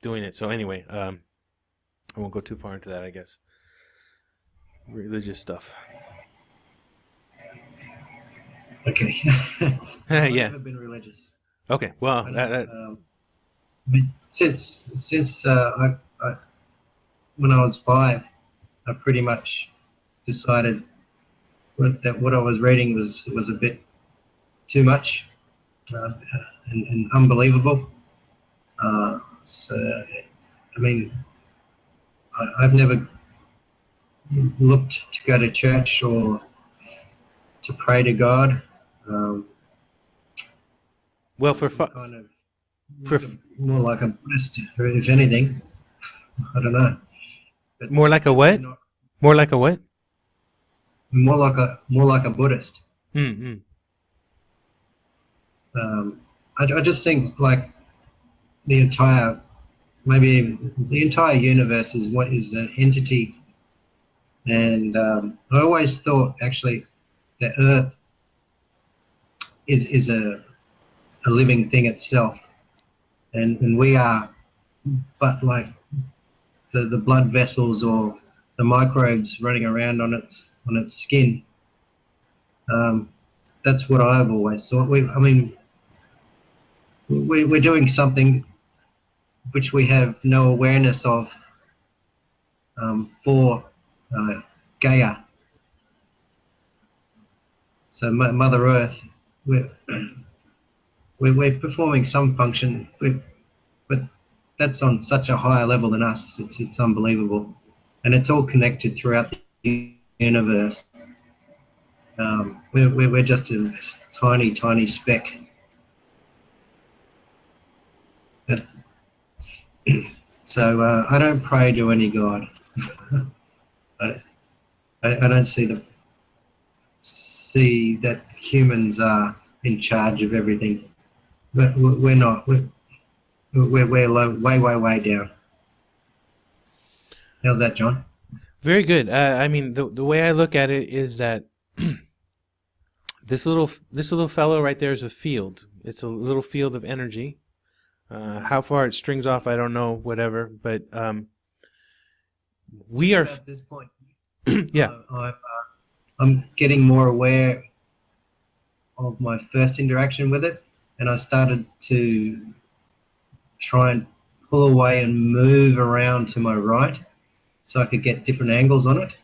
doing it. So anyway, I won't go too far into that, I guess. Religious stuff. Okay. Yeah. I've never been religious. Okay. Well, since when I was 5, I pretty much decided that what I was reading was a bit too much and unbelievable. So, I mean, I've never looked to go to church or to pray to God. Well, more like a Buddhist, if anything. I don't know. But more like a what? More like a what? More like a Buddhist. Mm-hmm. I just think like the entire universe is an entity, and I always thought actually that Earth is a living thing itself, and we are but like the blood vessels or the microbes running around on its skin. That's what I've always thought. We're doing something which we have no awareness of for Gaia. So Mother Earth, we're performing some function, but that's on such a higher level than us. It's unbelievable, and it's all connected throughout the universe. We're just a tiny, tiny speck. So I don't pray to any god. I don't see that humans are in charge of everything, but we're not. We're low, way down. How's that, John? Very good. I mean, the way I look at it is that this little fellow right there is a field. It's a little field of energy. How far it strings off, I don't know. Whatever, but we are at this point. Yeah. I'm getting more aware of my first interaction with it, and I started to try and pull away and move around to my right so I could get different angles on it.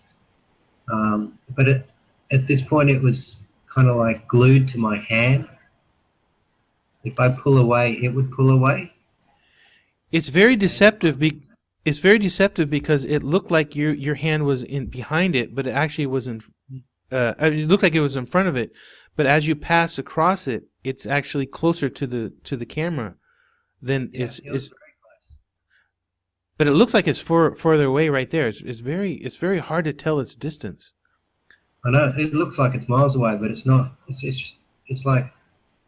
But at this point it was kind of like glued to my hand. If I pull away, it would pull away. It's very deceptive. It's very deceptive because it looked like your hand was in behind it, but it actually wasn't. It looked like it was in front of it, but as you pass across it, it's actually closer to the camera than it's. Very close. But it looks like it's further away right there. It's very hard to tell its distance. I know it looks like it's miles away, but it's not. It's like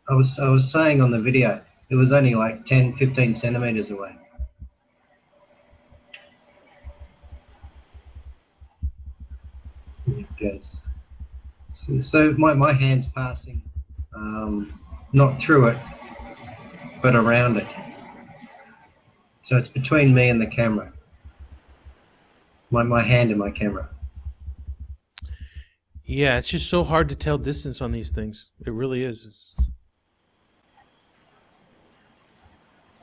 I was saying on the video. It was only like 10, 15 centimeters away. Yes. So my hand's passing, not through it, but around it. So it's between me and the camera. My hand and my camera. Yeah, it's just so hard to tell distance on these things. It really is.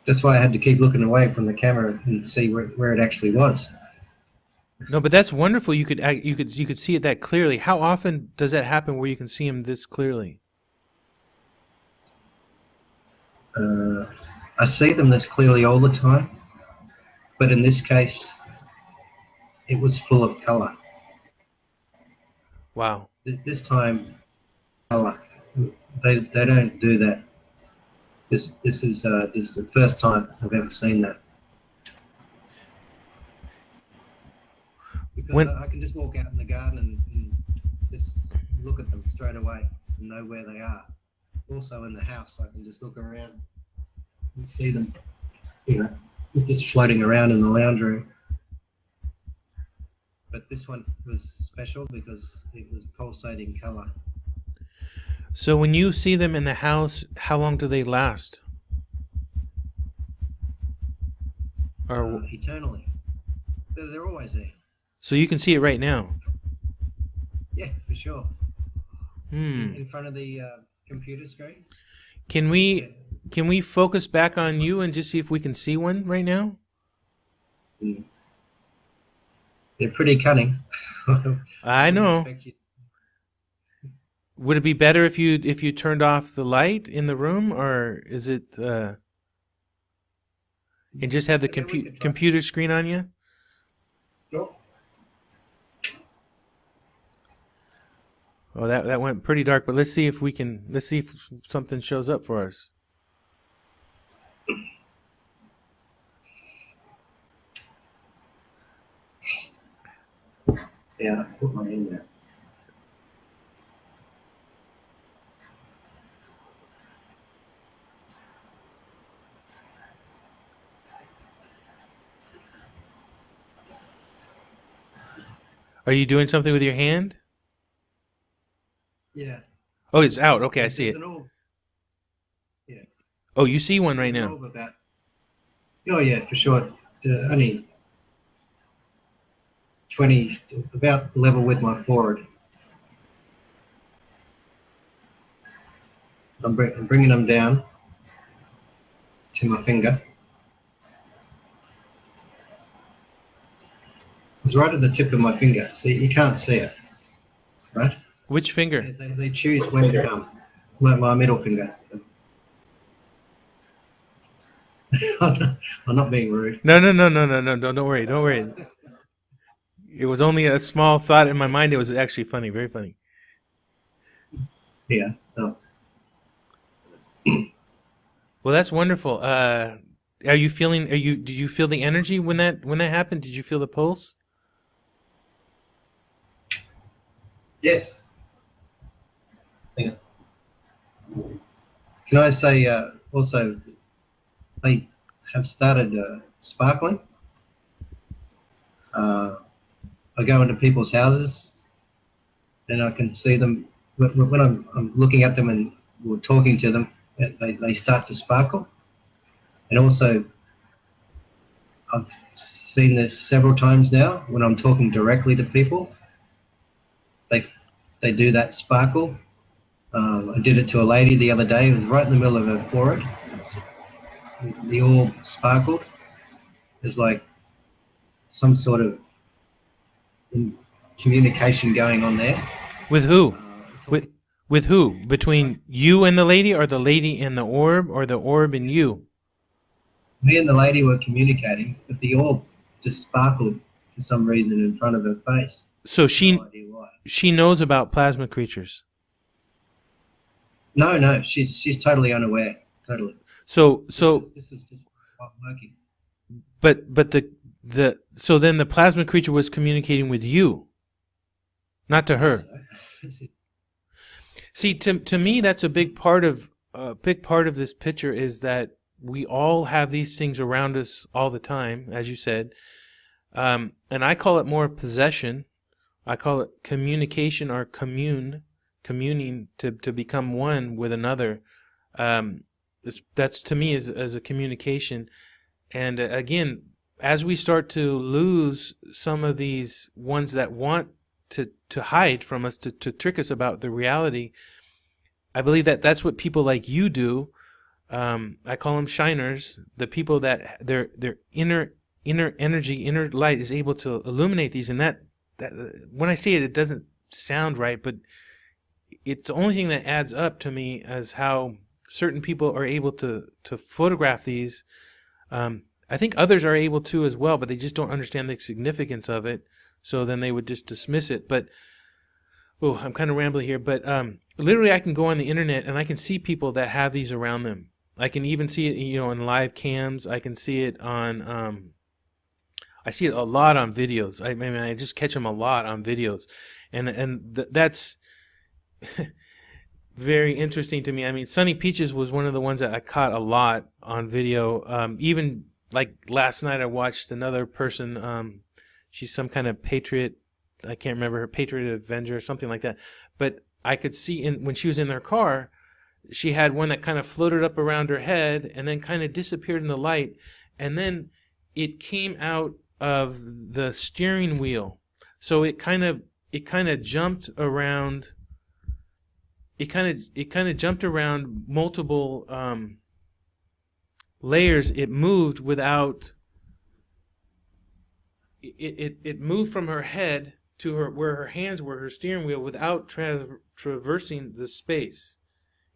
That's why I had to keep looking away from the camera and see where it actually was. No, but that's wonderful. You could see it that clearly. How often does that happen where you can see him this clearly? I see them this clearly all the time, but in this case, it was full of color. Wow. This time, color. They don't do that. This is the first time I've ever seen that. Because I can just walk out in the garden and just look at them straight away and know where they are. Also in the house, I can just look around and see them, just floating around in the lounge room. But this one was special because it was pulsating color. So when you see them in the house, how long do they last? Or eternally. They're always there. So you can see it right now? Yeah, for sure. In front of the computer screen. Can we focus back on you and just see if we can see one right now? They're pretty cunning. I know. Would it be better if you turned off the light in the room, or is it and just have the computer screen on you? Sure. Oh, that went pretty dark, but let's see if something shows up for us. Yeah, I put mine in there. Are you doing something with your hand? Yeah. Oh, it's out. Okay, I see it. Yeah. Oh, you see one right now. Oh yeah, for sure. Only 20, about level with my forehead. I'm bringing them down to my finger. It's right at the tip of my finger, so you can't see it, right? Which finger? They choose when to come. My middle finger. I'm not being rude. No, don't worry. It was only a small thought in my mind. It was actually funny, very funny. here. Oh. Well, that's wonderful. Are you feeling? Did you feel the energy when that happened? Did you feel the pulse? Yes. Yeah. Can I say also they have started sparkling? I go into people's houses and I can see them when I'm looking at them and we're talking to them. They start to sparkle, and also I've seen this several times now when I'm talking directly to people. They do that sparkle. I did it to a lady the other day. It was right in the middle of her forehead. The orb sparkled. There's like some sort of communication going on there. With who? With who? Between you and the lady, or the lady and the orb, or the orb and you? Me and the lady were communicating, but the orb just sparkled for some reason in front of her face. So No idea why. she knows about plasma creatures. No, she's totally unaware. Totally. So this was just working. but so then the plasma creature was communicating with you, not to her. So, See, to me, that's a big part of this picture, is that we all have these things around us all the time, as you said, and I call it more possession. I call it communication, or communing to become one with another. That's to me as a communication. And again, as we start to lose some of these ones that want to hide from us, to trick us about the reality, I believe that's what people like you do. I call them shiners, the people that their inner energy, inner light is able to illuminate these. And that when I say it, it doesn't sound right, but it's the only thing that adds up to me as how certain people are able to photograph these. I think others are able to as well, but they just don't understand the significance of it. So then they would just dismiss it. But I'm kind of rambling here. But literally, I can go on the internet and I can see people that have these around them. I can even see it, in live cams. I can see it on. I see it a lot on videos. I mean, I just catch them a lot on videos, and that's very interesting to me. I mean, Sunny Peaches was one of the ones that I caught a lot on video. Even like last night, I watched another person. She's some kind of patriot. I can't remember her, Patriot Avenger or something like that. But I could see when she was in their car, she had one that kind of floated up around her head and then kind of disappeared in the light, and then it came out of the steering wheel. So it kind of jumped around. It kind of jumped around multiple layers. It moved without. It moved from her head to where her hands were, her steering wheel, without traversing the space.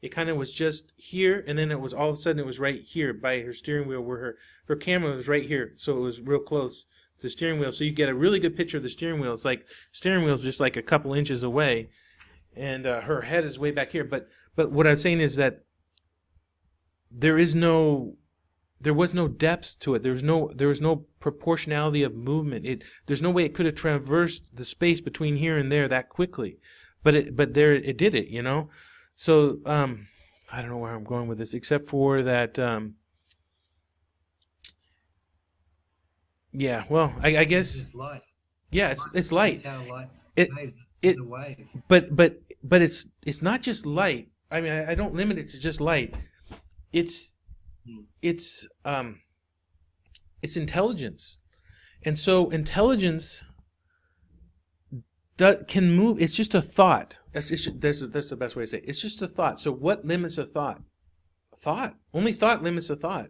It kind of was just here, and then it was all of a sudden it was right here by her steering wheel, where her camera was right here, so it was real close to the steering wheel. So you get a really good picture of the steering wheel. It's like steering wheel's just like a couple inches away, and her head is way back here. But what I'm saying is that there was no depth to it. There was no proportionality of movement. There's no way it could have traversed the space between here and there that quickly. But there it did it, So I don't know where I'm going with this, except for that. Yeah, well, I guess. It's light. Yeah, it's light. That's how light It behaves. it It's a wave. but it's not just light. I mean, I don't limit it to just light. It's intelligence, and so intelligence can move. It's just a thought. That's the best way to say it. It's just a thought. So what limits a thought? Only thought limits a thought.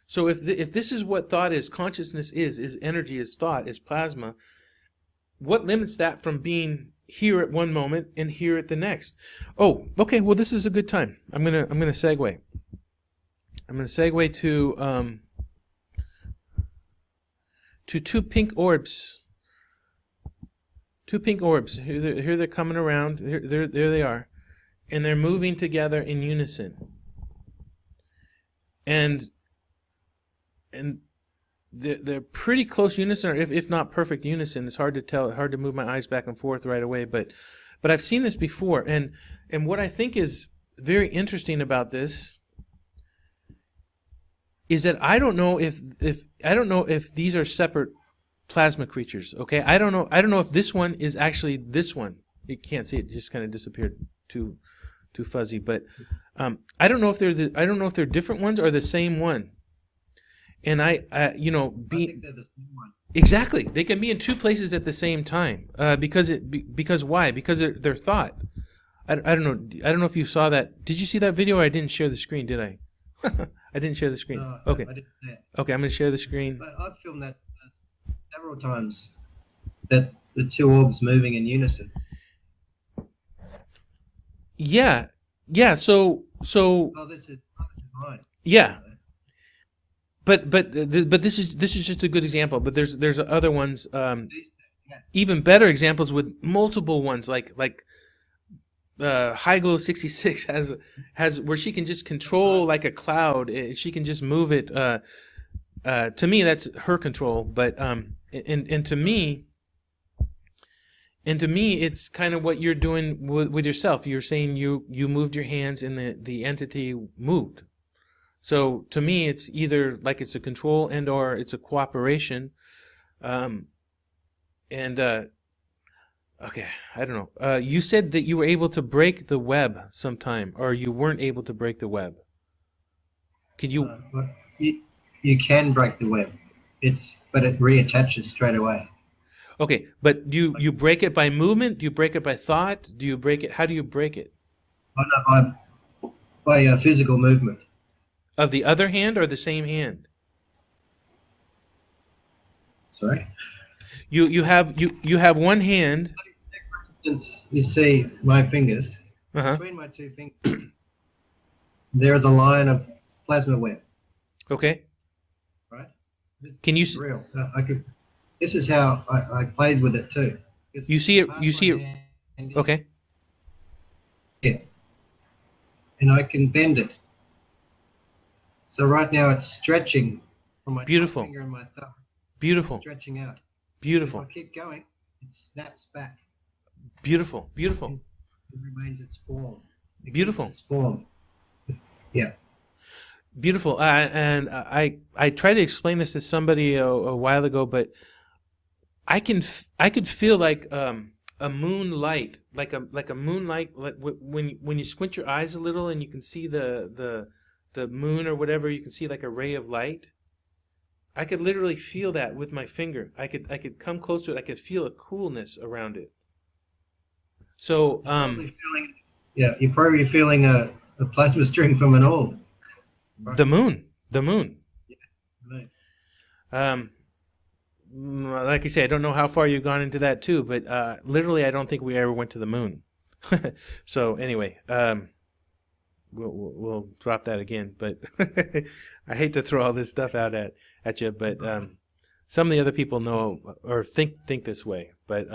So if this is what thought is, consciousness is energy, is thought, is plasma. What limits that from being here at one moment and here at the next? Oh, okay. Well, this is a good time. I'm gonna segue. I'm going to segue to two pink orbs. Two pink orbs. Here they're coming around. There they are. and they're moving together in unison. And they're pretty close unison, or if not perfect unison. It's hard to tell, hard to move my eyes back and forth right away, but I've seen this before, and what I think is very interesting about this is that I don't know if these are separate plasma creatures. Okay, I don't know if this one is actually this one. You can't see it; just kind of disappeared, too fuzzy. But I don't know if they're different ones or the same one. And I think they're the same one. Exactly, they can be in two places at the same time. Because why? Because they're thought. I don't know if you saw that. Did you see that video? Or I didn't share the screen, did I? I didn't share the screen. No, okay. I didn't see it. Okay, I'm going to share the screen. But I've filmed that several times. That the two orbs moving in unison. Yeah. So. Oh, this is mine. Yeah. But this is just a good example. But there's other ones, even better examples with multiple ones, like High Glow 66 has where she can just control like a cloud. She can just move it. To me, that's her control. But and to me, it's kind of what you're doing with yourself. You're saying you moved your hands and the entity moved. So to me, it's either like it's a control and or it's a cooperation. Okay, I don't know. You said that you were able to break the web sometime, or you weren't able to break the web. Could you? You can break the web. But it reattaches straight away. Okay, but you break it by movement? Do you break it by thought? Do you break it? How do you break it? Oh, no, by physical movement. Of the other hand or the same hand? Sorry. You have one hand. For instance, you see my fingers. Uh-huh. Between my two fingers, there is a line of plasma web. Okay. Right. Can you? Real. This is how I played with it too. You see it. You see it. Okay. Yeah. And I can bend it. So right now it's stretching from my finger and my thumb. Beautiful. It's stretching out. Beautiful. If I keep going, it snaps back. Beautiful. It remains its form. Beautiful. Its form. Yeah. Beautiful. And I tried to explain this to somebody a while ago, but I could feel like a moonlight, like a moonlight, like when you squint your eyes a little and you can see the moon or whatever, you can see like a ray of light. I could literally feel that with my finger. I could come close to it. I could feel a coolness around it. So you're probably feeling a plasma string from an orb. Right? The moon. Yeah. Right. Like I say, I don't know how far you've gone into that too, but literally, I don't think we ever went to the moon. So anyway, we'll drop that again. But I hate to throw all this stuff out at you, but some of the other people know or think this way. But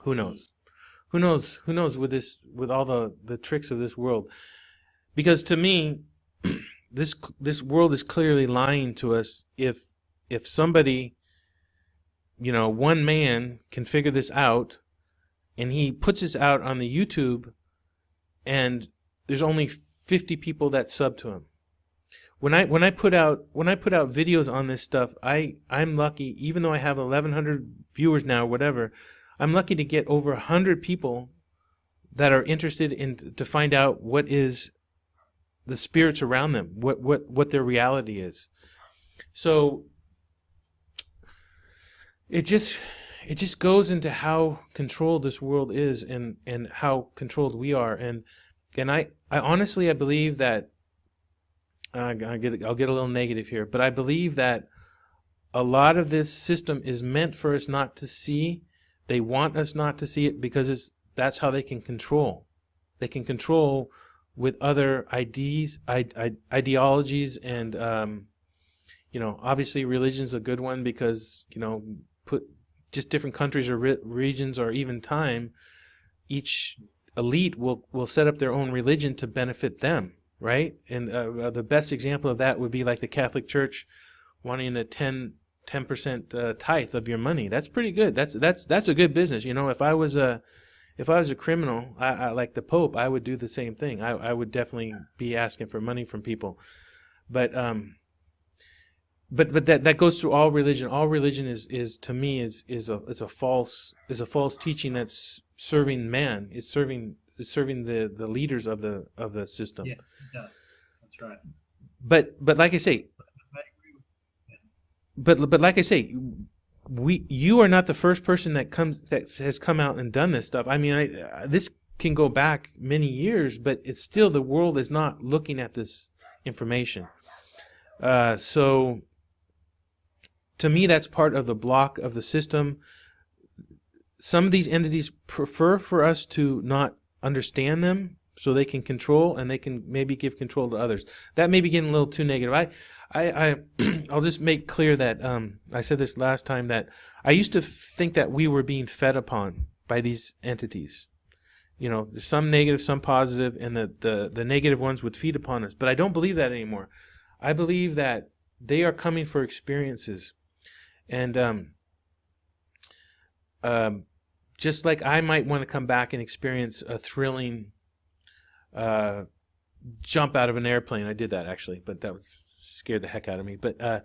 who knows? Who knows with all the tricks of this world? Because to me, this world is clearly lying to us. If somebody, one man can figure this out, and he puts this out on the YouTube, and there's only 50 people that sub to him. When I put out videos on this stuff, I'm lucky, even though I have 1,100 viewers now, or whatever, I'm lucky to get over 100 people that are interested in to find out what is the spirits around them, what their reality is. So it just goes into how controlled this world is and how controlled we are, and I honestly believe that I'll get a little negative here, but I believe that a lot of this system is meant for us not to see. They want us not to see it because that's how they can control. They can control with other ideologies, and obviously religion's a good one because put just different countries or regions or even time, each elite will set up their own religion to benefit them, right? And the best example of that would be like the Catholic Church wanting a 10% tithe of your money. That's pretty good. That's a good business. You know, if I was a criminal, I like the Pope, I would do the same thing. I would definitely be asking for money from people. But that goes through all religion. All religion is to me is a false teaching that's serving man. It's serving the leaders of the system. Yeah, it does. That's right. But like I say, but like I say, you are not the first person that has come out and done this stuff. I mean, this can go back many years, but it's still, the world is not looking at this information. So to me, that's part of the block of the system. Some of these entities prefer for us to not understand them so they can control, and they can maybe give control to others. That may be getting a little too negative. I'll just make clear that I said this last time, that I used to think that we were being fed upon by these entities. You know, there's some negative, some positive, and the negative ones would feed upon us. But I don't believe that anymore. I believe that they are coming for experiences. And just like I might want to come back and experience a thrilling jump out of an airplane. I did that actually, but that scared the heck out of me. But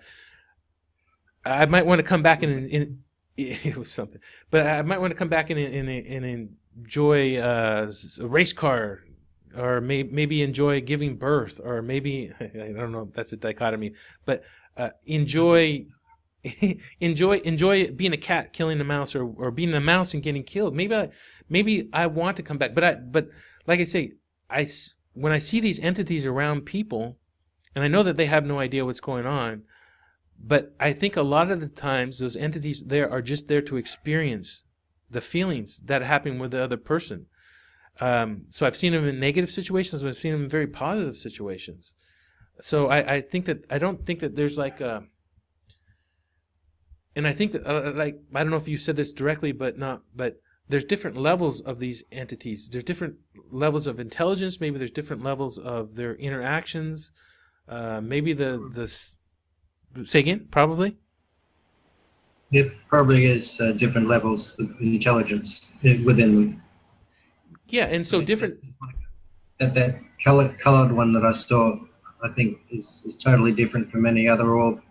I might want to come back and it was something. But I might want to come back and enjoy a race car, or maybe enjoy giving birth, or maybe, I don't know, that's a dichotomy, but enjoy being a cat killing a mouse, or being a mouse and getting killed. Maybe I want to come back, but like I say, when I see these entities around people, and I know that they have no idea what's going on, but I think a lot of the times those entities there are just there to experience the feelings that happen with the other person. So I've seen them in negative situations, but I've seen them in very positive situations. So I don't think that there's like a, and I think that like, I don't know if you said this directly, but there's different levels of these entities. There's different levels of intelligence. Maybe there's different levels of their interactions. Maybe say again, probably? It probably is different levels of intelligence within them. Yeah, and so different. That colored one that I saw, I think, is totally different from any other orb.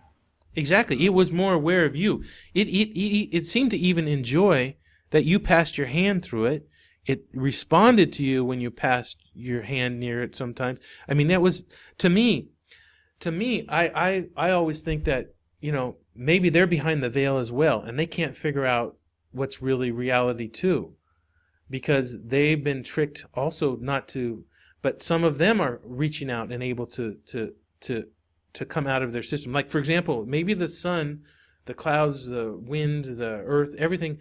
Exactly. It was more aware of you. It seemed to even enjoy that you passed your hand through it. It responded to you when you passed your hand near it sometimes. I mean, that was, to me, I always think that, you know, maybe they're behind the veil as well, and they can't figure out what's really reality too, because they've been tricked also not to, but some of them are reaching out and able to come out of their system. Like, for example, maybe the sun, the clouds, the wind, the earth, everything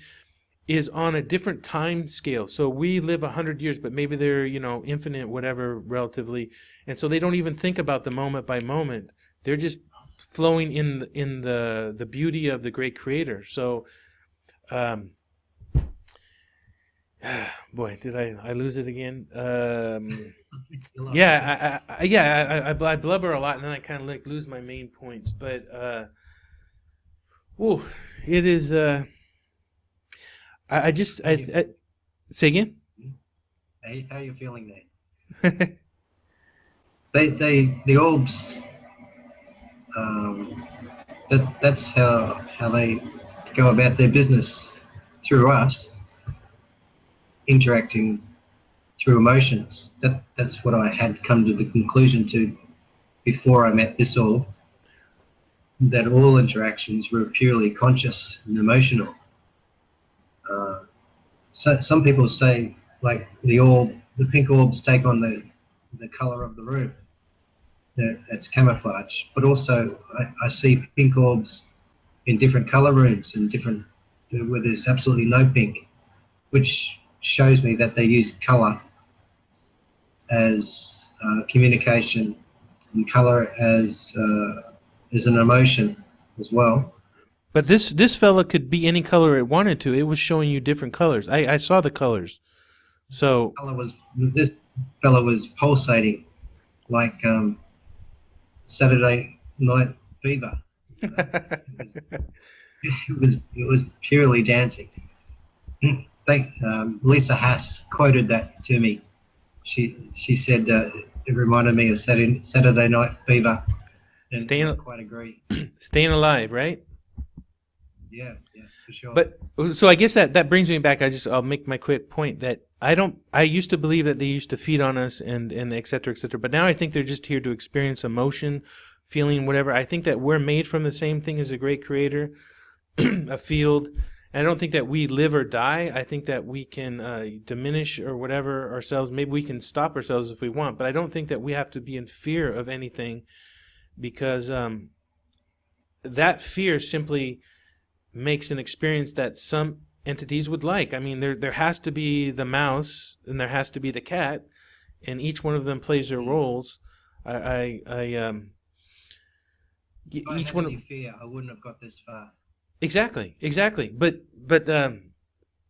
is on a different time scale. So we live 100 years, but maybe they're, you know, infinite, whatever, relatively. And so they don't even think about the moment by moment. They're just flowing in the beauty of the great creator. So, boy, did I lose it again? I blubber a lot, and then I kind of like lose my main points. But it is. I say again. How are you feeling then? The orbs. That's how they go about their business through us, interacting through emotions. That's what I had come to the conclusion to before I met this orb, that all interactions were purely conscious and emotional. So some people say, like, the pink orbs take on the color of the room. That's camouflage. But also I see pink orbs in different color rooms and different, where there's absolutely no pink, which shows me that they use color as communication, and color as an emotion as well. But this fella could be any color it wanted to. It was showing you different colors. I saw the colors. So This fella was pulsating like Saturday Night Fever. It was purely dancing. Lisa Haas quoted that to me. She said it reminded me of Saturday Night Fever, and I quite agree. Staying alive, right? Yeah, for sure. But so I guess that brings me back. I'll make my quick point that I used to believe that they used to feed on us and et cetera, et cetera. But now I think they're just here to experience emotion, feeling, whatever. I think that we're made from the same thing as a great creator, a field. And I don't think that we live or die. I think that we can diminish or whatever ourselves. Maybe we can stop ourselves if we want. But I don't think that we have to be in fear of anything, because that fear simply makes an experience that some entities would like. I mean, there has to be the mouse and there has to be the cat, and each one of them plays their roles. Each one. If I had any fear, I wouldn't have got this far. Exactly. But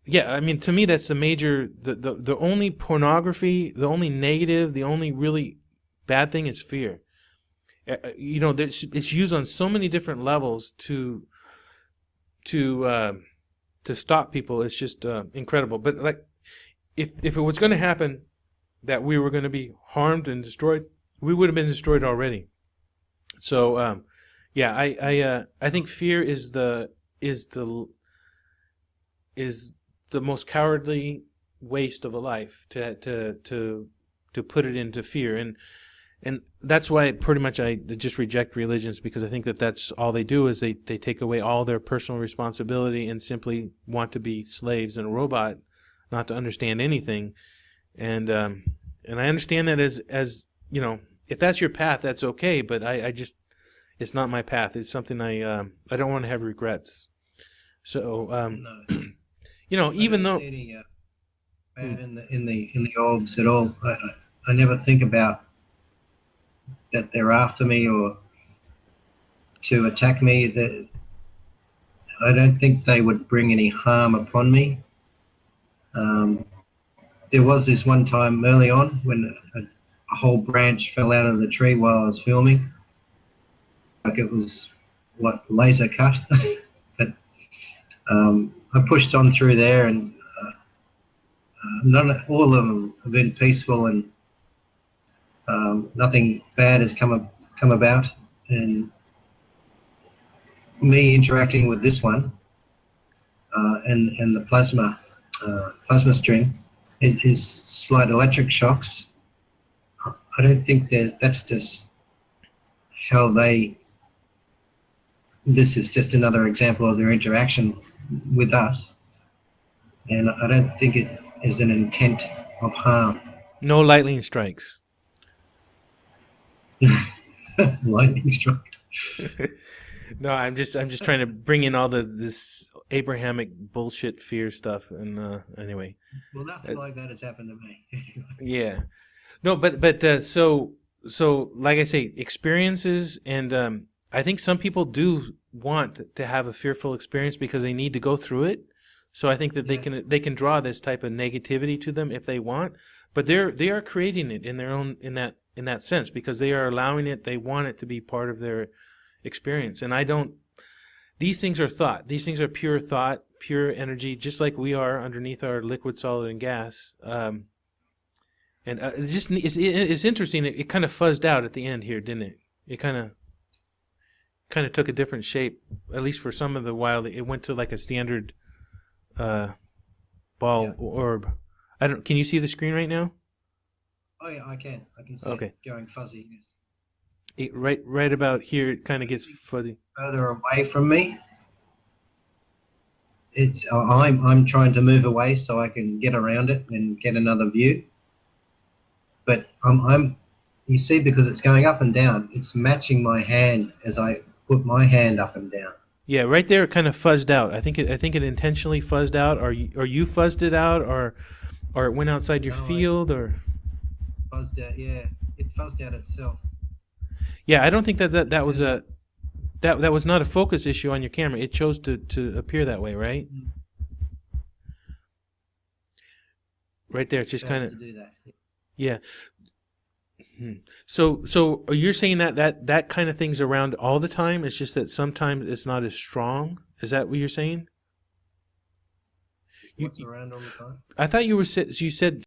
yeah, I mean, to me, that's the only pornography, the only negative, the only really bad thing is fear. It's used on so many different levels to stop people. It's just incredible. But like, if it was going to happen, that we were going to be harmed and destroyed, we would have been destroyed already. So yeah, I think fear is the most cowardly waste of a life, to put it into fear, and that's why pretty much I just reject religions, because I think that that's all they do, is they take away all their personal responsibility and simply want to be slaves and a robot, not to understand anything, and I understand that as if that's your path, that's okay, but I just, it's not my path. It's something I don't want to have regrets. So No. Even though any bad in the orbs at all, I never think about that they're after me or to attack me. That I don't think they would bring any harm upon me. There was this one time early on when a whole branch fell out of the tree while I was filming. Like it was laser cut. But I pushed on through there, and all of them have been peaceful, and nothing bad has come about. And me interacting with this one and the plasma stream, it is slight electric shocks. I don't think that's just how they. This is just another example of their interaction with us, and I don't think it is an intent of harm. no lightning strikes. Lightning strike. No, I'm just trying to bring in all this Abrahamic bullshit fear stuff, and anyway. Well, nothing like that has happened to me. Yeah, no, but so like I say, experiences, and I think some people do want to have a fearful experience because they need to go through it. So I think that they can draw this type of negativity to them if they want, but they are creating it in their own in that sense, because they are allowing it. They want it to be part of their experience, and I don't. These things are thought. These things are pure thought, pure energy, just like we are underneath our liquid, solid, and gas. And it's interesting. It kind of fuzzed out at the end here, didn't it? It kind of took a different shape, at least for some of the while. It went to like a standard ball orb. Can you see the screen right now? Oh yeah, I can see it going fuzzy. Yes. Right about here, it kind of gets fuzzy. Further away from me. I'm trying to move away so I can get around it and get another view. But you see, because it's going up and down, it's matching my hand as I put my hand up and down. Yeah, right there, it kind of fuzzed out. I think it intentionally fuzzed out, or you fuzzed it out, or it went outside your field, or fuzzed out. Yeah, it fuzzed out itself. Yeah, I don't think that was that was not a focus issue on your camera. It chose to appear that way, right? Right there. It's just kind to of, do that. yeah. So you're saying that kind of thing's around all the time? It's just that sometimes it's not as strong? Is that what you're saying? What's around all the time? I thought you said